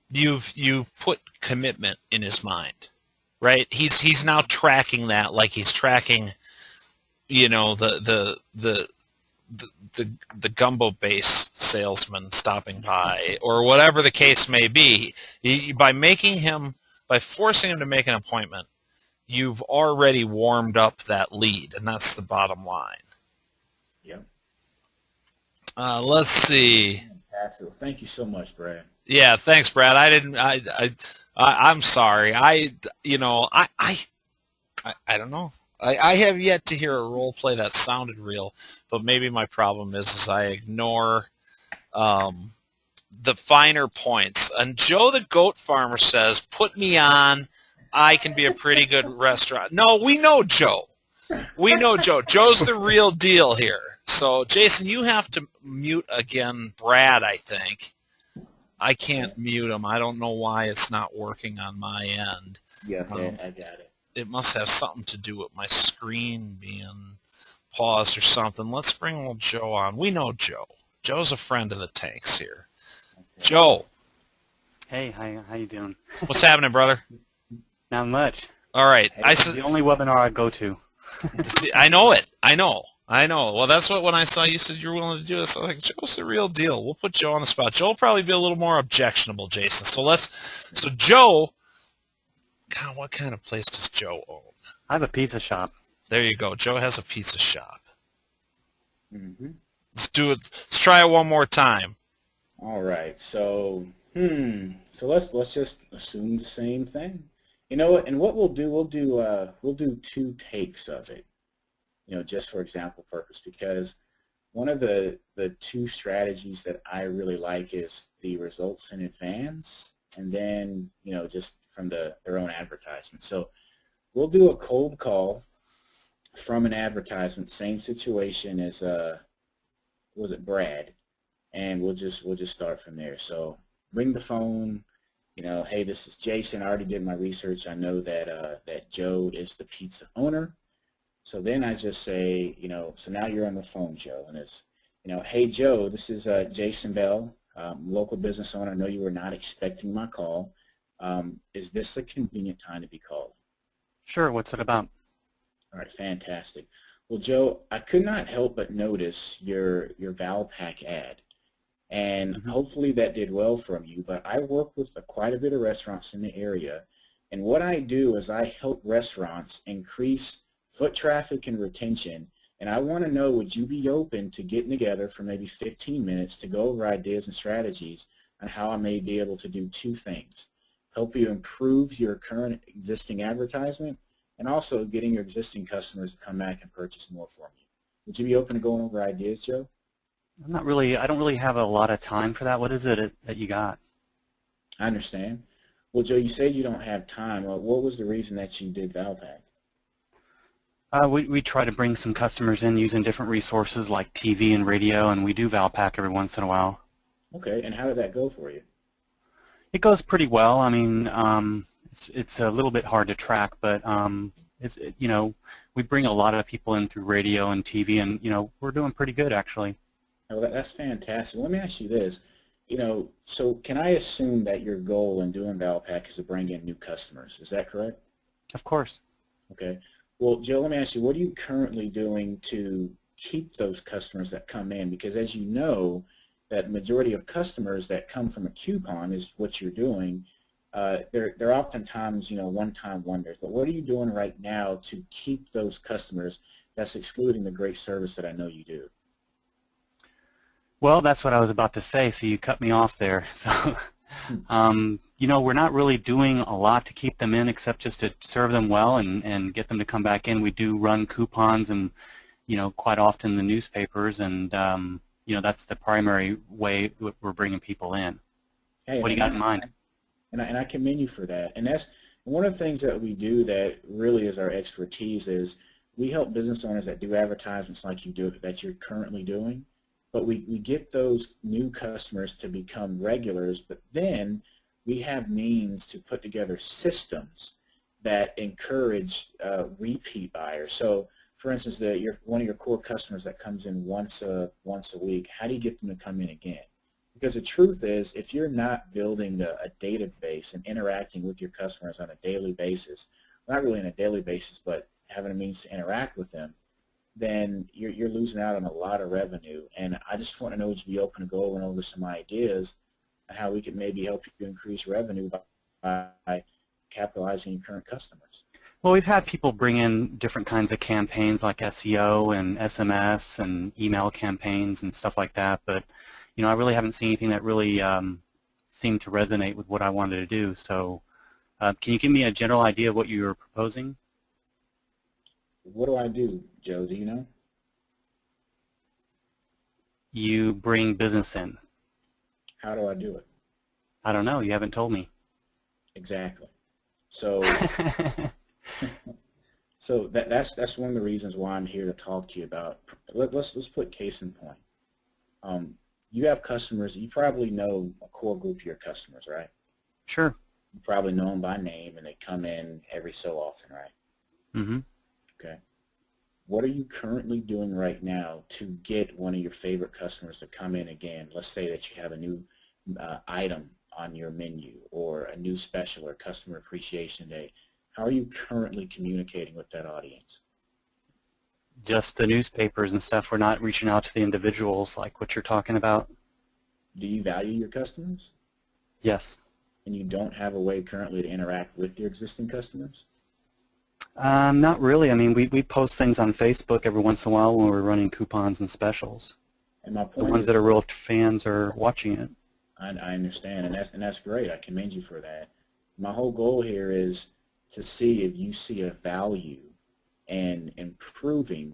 you've put commitment in his mind, right? He's now tracking that like he's tracking, the gumbo base salesman stopping by or whatever the case may be. By forcing him to make an appointment, you've already warmed up that lead, and that's the bottom line. Yep. Let's see. Fantastic. Well, thank you so much, Brad. Yeah, thanks, Brad. I'm sorry. I don't know. I have yet to hear a role play that sounded real, but maybe my problem is I ignore the finer points. And Joe the goat farmer says, "Put me on. I can be a pretty good restaurant." No, we know Joe. We know Joe. Joe's the real deal here. So, Jason, you have to mute again Brad, I think. I can't mute him. I don't know why it's not working on my end. Yeah, I got it. It must have something to do with my screen being paused or something. Let's bring old Joe on. We know Joe. Joe's a friend of the tanks here. Okay. Joe. Hey, how you doing? What's happening, brother? Not much. All right. It's the only webinar I go to. See, I know it. I know. Well, that's what when I saw you said you're willing to do this, I was like, Joe's the real deal. We'll put Joe on the spot. Joe will probably be a little more objectionable, Jason. So Joe, God, what kind of place does Joe own? I have a pizza shop. There you go. Joe has a pizza shop. Mm-hmm. Let's do it. Let's try it one more time. All right. So let's just assume the same thing. You know what? And what we'll do 2 takes of it. Just for example purpose, because one of the 2 strategies that I really like is the results in advance, and then just from their own advertisement. So we'll do a cold call, from an advertisement, same situation as was it Brad, and we'll just start from there. So ring the phone. Hey, this is Jason. I already did my research. I know that Joe is the pizza owner. So then I just say, so now you're on the phone, Joe, and it's, hey, Joe, this is Jason Bell, local business owner. I know you were not expecting my call. Is this a convenient time to be called? Sure, what's it about? All right, fantastic. Well, Joe, I could not help but notice your Valpak ad, and hopefully that did well from you. But I work with quite a bit of restaurants in the area, and what I do is I help restaurants increase foot traffic and retention. And I want to know, would you be open to getting together for maybe 15 minutes to go over ideas and strategies on how I may be able to do two things: help you improve your current existing advertisement, and also getting your existing customers to come back and purchase more from you. Would you be open to going over ideas, Joe? I don't really have a lot of time for that. What is it that you got? I understand. Well, Joe, you said you don't have time. Well, what was the reason that you did Valpak? We try to bring some customers in using different resources like TV and radio, and we do Valpak every once in a while. Okay, and how did that go for you? It goes pretty well. I mean, it's a little bit hard to track, but we bring a lot of people in through radio and TV, and we're doing pretty good actually. Oh, that's fantastic. Let me ask you this. So can I assume that your goal in doing Valpak is to bring in new customers? Is that correct? Of course. Okay. Well, Joe, let me ask you, what are you currently doing to keep those customers that come in? Because as you know, that majority of customers that come from a coupon is what you're doing. They're oftentimes, one-time wonders. But what are you doing right now to keep those customers? That's excluding the great service that I know you do. Well, that's what I was about to say, so you cut me off there. So, we're not really doing a lot to keep them in except just to serve them well and get them to come back in. We do run coupons and, quite often the newspapers, and, that's the primary way we're bringing people in. Hey, what do you got in mind? And I commend you for that. And that's one of the things that we do that really is our expertise is we help business owners that do advertisements like you do, that you're currently doing. But we get those new customers to become regulars, but then we have means to put together systems that encourage repeat buyers. So, for instance, one of your core customers that comes in once a week, how do you get them to come in again? Because the truth is, if you're not building a database and interacting with your customers on a daily basis, not really on a daily basis, but having a means to interact with them, then you're losing out on a lot of revenue. And I just want to know, would you be open to going over some ideas on how we could maybe help you increase revenue by capitalizing your current customers? Well, we've had people bring in different kinds of campaigns like SEO and SMS and email campaigns and stuff like that, but I really haven't seen anything that really seemed to resonate with what I wanted to do. So can you give me a general idea of what you're proposing? What do I do, Joe? Do you know? You bring business in. How do I do it? I don't know. You haven't told me. Exactly. So, so that's one of the reasons why I'm here to talk to you about. Let's put case in point. You have customers. You probably know a core group of your customers, right? Sure. You probably know them by name, and they come in every so often, right? Mm-hmm. Okay. What are you currently doing right now to get one of your favorite customers to come in again? Let's say that you have a new item on your menu or a new special or customer appreciation day. How are you currently communicating with that audience? Just the newspapers and stuff. We're not reaching out to the individuals like what you're talking about. Do you value your customers? Yes. And you don't have a way currently to interact with your existing customers? Not really. I mean, we post things on Facebook every once in a while when we're running coupons and specials. And my point the ones is, that are real fans are watching it. I understand, and that's great. I commend you for that. My whole goal here is to see if you see a value in improving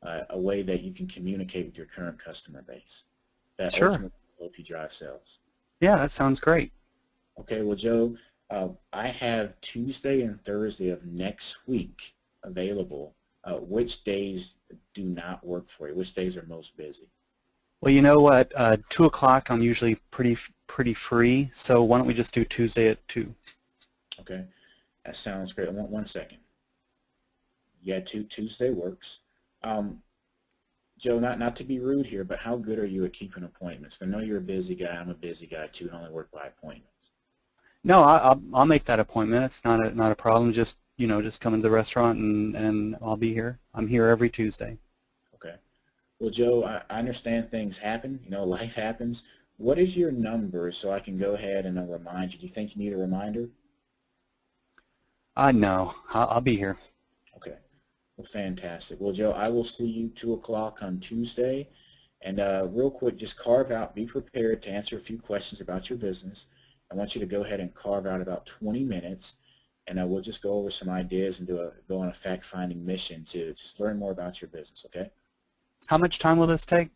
a way that you can communicate with your current customer base. That Sure. ultimately will help you drive sales. Yeah, that sounds great. Okay, well, Joe, I have Tuesday and Thursday of next week available. which days do not work for you? Which days are most busy? Well, you know what? 2 o'clock I'm usually pretty free, so why don't we just do Tuesday at 2? Okay, that sounds great. One second. Yeah, Tuesday works. Joe, not to be rude here, but how good are you at keeping appointments? I know you're a busy guy. I'm a busy guy too, and only work by appointments. No, I'll make that appointment. It's not a problem. Just just come into the restaurant and I'll be here. I'm here every Tuesday. Okay. Well, Joe, I understand things happen. Life happens. What is your number so I can go ahead and remind you? Do you think you need a reminder? No, I'll be here. Okay. Well, fantastic. Well, Joe, I will see you 2 o'clock on Tuesday. And real quick, just be prepared to answer a few questions about your business. I want you to go ahead and carve out about 20 minutes, and we'll just go over some ideas and go on a fact-finding mission to just learn more about your business, okay? How much time will this take?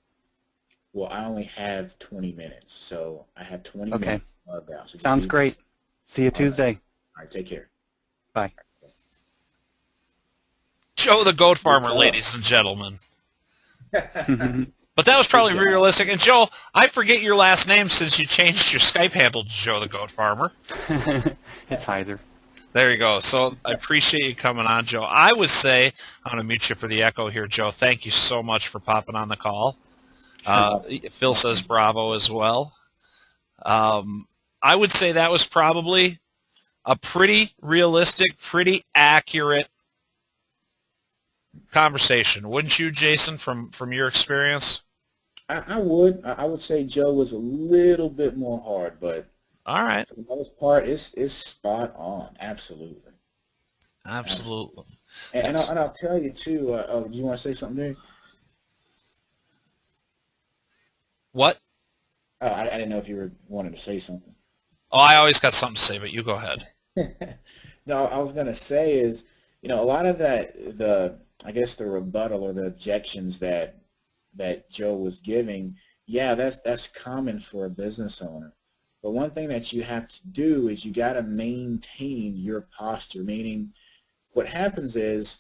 Well, I only have 20 minutes, so I have 20 Okay. minutes carved out. So Sounds great. See you Tuesday. All right, take care. Bye. Joe the goat farmer, ladies and gentlemen. But that was probably realistic. And Joe, I forget your last name since you changed your Skype handle to Joe the goat farmer. It's Heiser. There you go. So I appreciate you coming on, Joe. I would say, I'm going to mute you for the echo here, Joe. Thank you so much for popping on the call. Phil says bravo as well. I would say that was probably a pretty realistic, pretty accurate conversation. Wouldn't you, Jason, from your experience? I would say Joe was a little bit more hard, but all right. For the most part, it's spot on. Absolutely. Absolutely. And I'll tell you too. Do you want to say something there? What? I didn't know if you wanted to say something. Oh, I always got something to say, but you go ahead. No, I was going to say is, a lot of I guess the rebuttal or the objections that Joe was giving, yeah, that's common for a business owner. But one thing that you have to do is you got to maintain your posture, meaning what happens is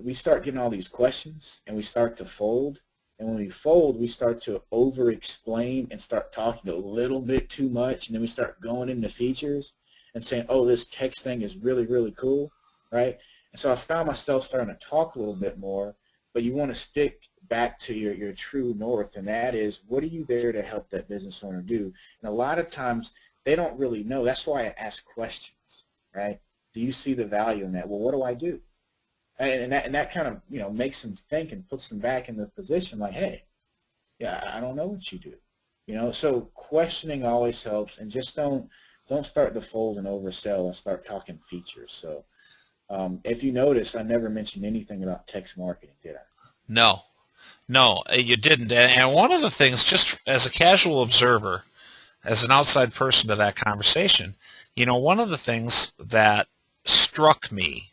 we start getting all these questions and we start to fold. And when we fold, we start to over-explain and start talking a little bit too much. And then we start going into features and saying, oh, this text thing is really, really cool, right? And so I found myself starting to talk a little bit more, but you want to stick back to your true north, and that is, what are you there to help that business owner do? And a lot of times they don't really know. That's why I ask questions, right? Do you see the value in that? Well, what do I do? And that kind of makes them think and puts them back in the position like, hey, yeah, I don't know what you do. So questioning always helps, and just don't start to fold and oversell and start talking features. So if you notice, I never mentioned anything about text marketing, did I? No, you didn't. And one of the things, just as a casual observer, as an outside person to that conversation, one of the things that struck me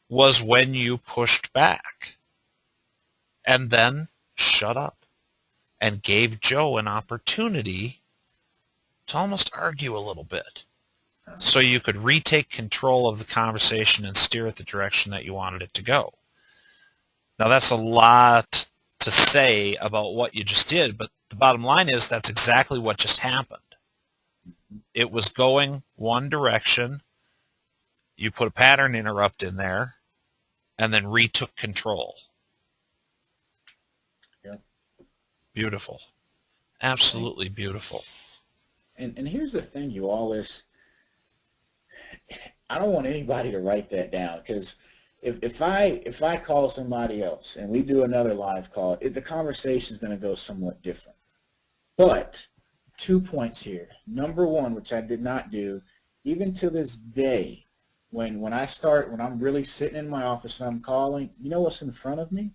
was when you pushed back and then shut up and gave Joe an opportunity to almost argue a little bit so you could retake control of the conversation and steer it the direction that you wanted it to go. Now, that's a lot to say about what you just did, but the bottom line is that's exactly what just happened. It was going one direction. You put a pattern interrupt in there and then retook control. Yeah. Beautiful. Absolutely beautiful. And here's the thing, you all, is I don't want anybody to write that down, because if I call somebody else and we do another live call, the conversation is going to go somewhat different. But 2 points here. Number one, which I did not do, even to this day, when I'm really sitting in my office and I'm calling, you know what's in front of me?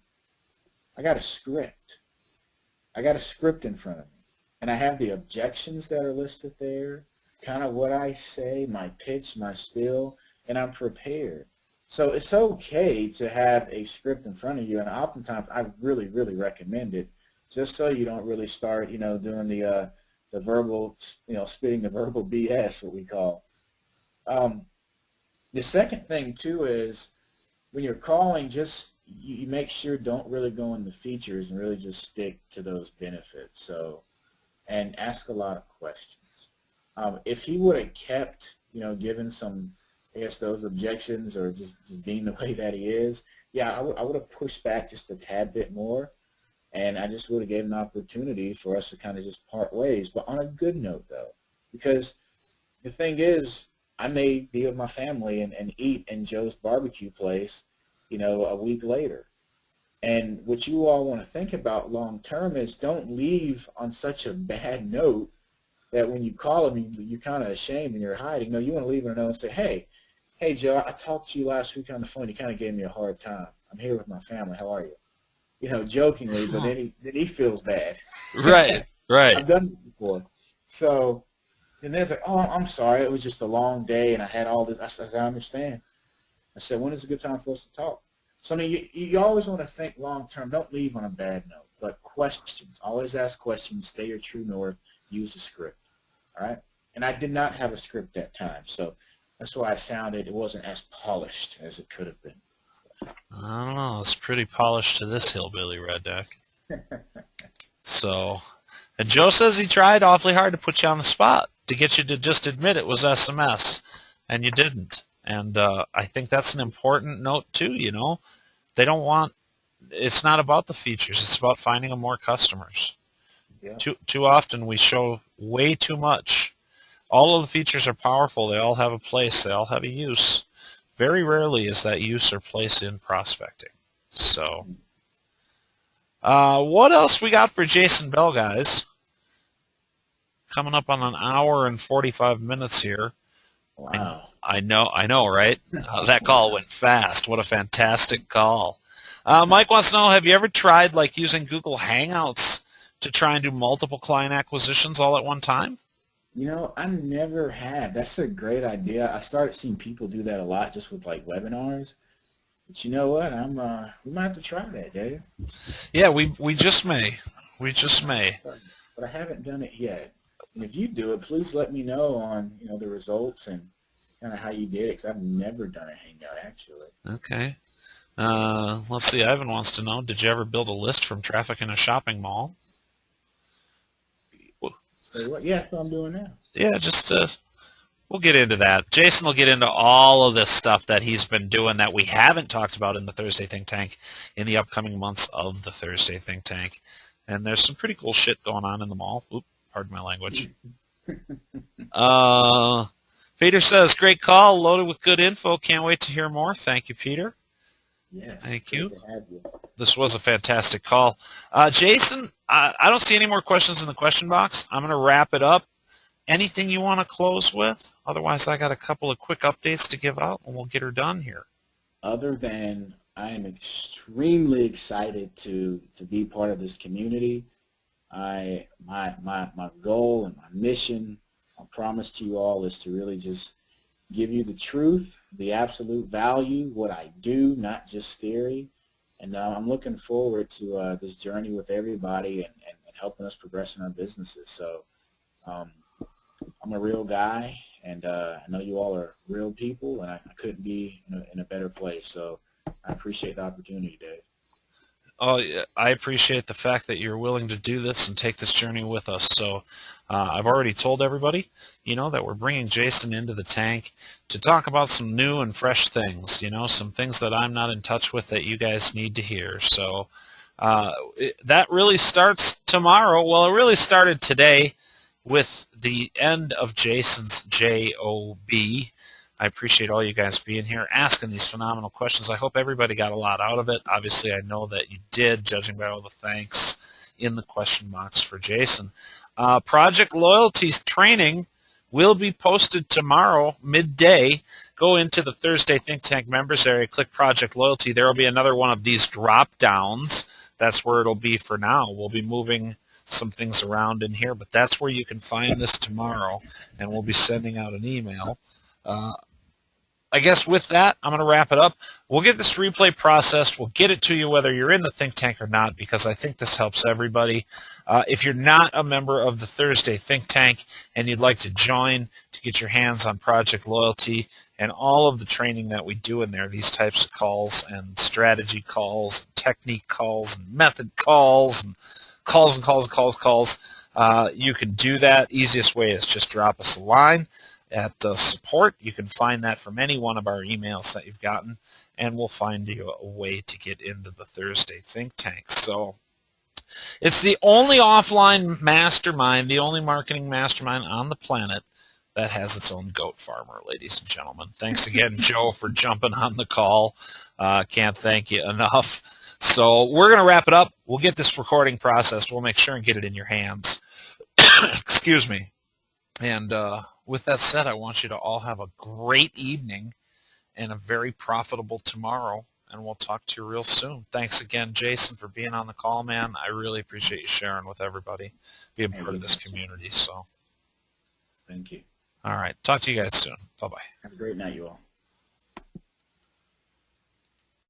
I got a script. I got a script in front of me. And I have the objections that are listed there, kind of what I say, my pitch, my spiel, and I'm prepared. So it's okay to have a script in front of you, and oftentimes I really, really recommend it, just so you don't really start, doing the verbal, spitting the verbal BS, what we call. The second thing too is, when you're calling, just you make sure don't really go into features and really just stick to those benefits. So, and ask a lot of questions. If he would have kept, given some, I guess, those objections or just being the way that he is, yeah, I would have pushed back just a tad bit more, and I just would have given an opportunity for us to kind of just part ways, but on a good note, though, because the thing is, I may be with my family and eat in Joe's barbecue place, a week later. And what you all want to think about long term is don't leave on such a bad note that when you call them, you're kind of ashamed and you're hiding. No, you want to leave on a note and say, hey, Joe, I talked to you last week on the phone. You kind of gave me a hard time. I'm here with my family. How are you? Jokingly, but then he feels bad. Right, right. I've done it before. So then they're like, oh, I'm sorry. It was just a long day, and I had all this. I said, I understand. I said, when is a good time for us to talk? So, I mean, you always want to think long term. Don't leave on a bad note, but questions. Always ask questions. Stay your true north. Use a script. All right? And I did not have a script that time, so that's why it wasn't as polished as it could have been. I don't know. It's pretty polished to this hillbilly redneck. So, and Joe says he tried awfully hard to put you on the spot to get you to just admit it was SMS, and you didn't. And I think that's an important note, too, They don't want, it's not about the features. It's about finding them more customers. Yeah. Too often we show way too much. All of the features are powerful. They all have a place. They all have a use. Very rarely is that use or place in prospecting. So, what else we got for Jason Bell, guys? Coming up on an hour and 45 minutes here. Wow. I know, right? That call went fast. What a fantastic call. Mike wants to know, have you ever tried using Google Hangouts to try and do multiple client acquisitions all at one time? I never have. That's a great idea. I started seeing people do that a lot just with webinars. But you know what? We might have to try that, Dave. Yeah, we just may. We just may. But I haven't done it yet. And if you do it, please let me know on the results and kind of how you did it, because I've never done a Hangout actually. Okay. Let's see. Ivan wants to know, did you ever build a list from traffic in a shopping mall? So what? Yeah, that's what I'm doing now. Yeah, just we'll get into that. Jason will get into all of this stuff that he's been doing that we haven't talked about in the Thursday Think Tank in the upcoming months of the Thursday Think Tank. And there's some pretty cool shit going on in the mall. Oop, pardon my language. Peter says, great call, loaded with good info. Can't wait to hear more. Thank you, Peter. Yes. Thank you. Good to have you. This was a fantastic call. Jason, I don't see any more questions in the question box. I'm going to wrap it up. Anything you want to close with? Otherwise, I got a couple of quick updates to give out, and we'll get her done here. Other than I am extremely excited to be part of this community. My goal and my mission, I promise to you all, is to really just give you the truth, the absolute value, what I do, not just theory. And I'm looking forward to this journey with everybody and helping us progress in our businesses. So I'm a real guy, and I know you all are real people, and I couldn't be in a better place. So I appreciate the opportunity, Dave. Oh, I appreciate the fact that you're willing to do this and take this journey with us. So I've already told everybody, that we're bringing Jason into the tank to talk about some new and fresh things, some things that I'm not in touch with that you guys need to hear. So that really starts tomorrow. Well, it really started today with the end of Jason's JOB. I appreciate all you guys being here, asking these phenomenal questions. I hope everybody got a lot out of it. Obviously, I know that you did, judging by all the thanks in the question box for Jason. Project Loyalty training will be posted tomorrow, midday. Go into the Thursday Think Tank members area, click Project Loyalty. There will be another one of these drop-downs. That's where it'll be for now. We'll be moving some things around in here, but that's where you can find this tomorrow, and we'll be sending out an email. I guess with that, I'm going to wrap it up. We'll get this replay processed. We'll get it to you whether you're in the think tank or not, because I think this helps everybody. If you're not a member of the Thursday think tank and you'd like to join to get your hands on Project Loyalty and all of the training that we do in there, these types of calls and strategy calls, technique calls, and method calls, and calls, you can do that. Easiest way is just drop us a line at support. You can find that from any one of our emails that you've gotten, and we'll find you a way to get into the Thursday think tank. So it's the only offline mastermind, the only marketing mastermind on the planet that has its own goat farmer, ladies and gentlemen. Thanks again, Joe, for jumping on the call. Can't thank you enough. So we're going to wrap it up. We'll get this recording processed. We'll make sure and get it in your hands. Excuse me. And with that said, I want you to all have a great evening and a very profitable tomorrow, and we'll talk to you real soon. Thanks again, Jason, for being on the call, man. I really appreciate you sharing with everybody, being part of this community. So, Thank you. all right. Talk to you guys soon. Bye-bye. Have a great night, you all.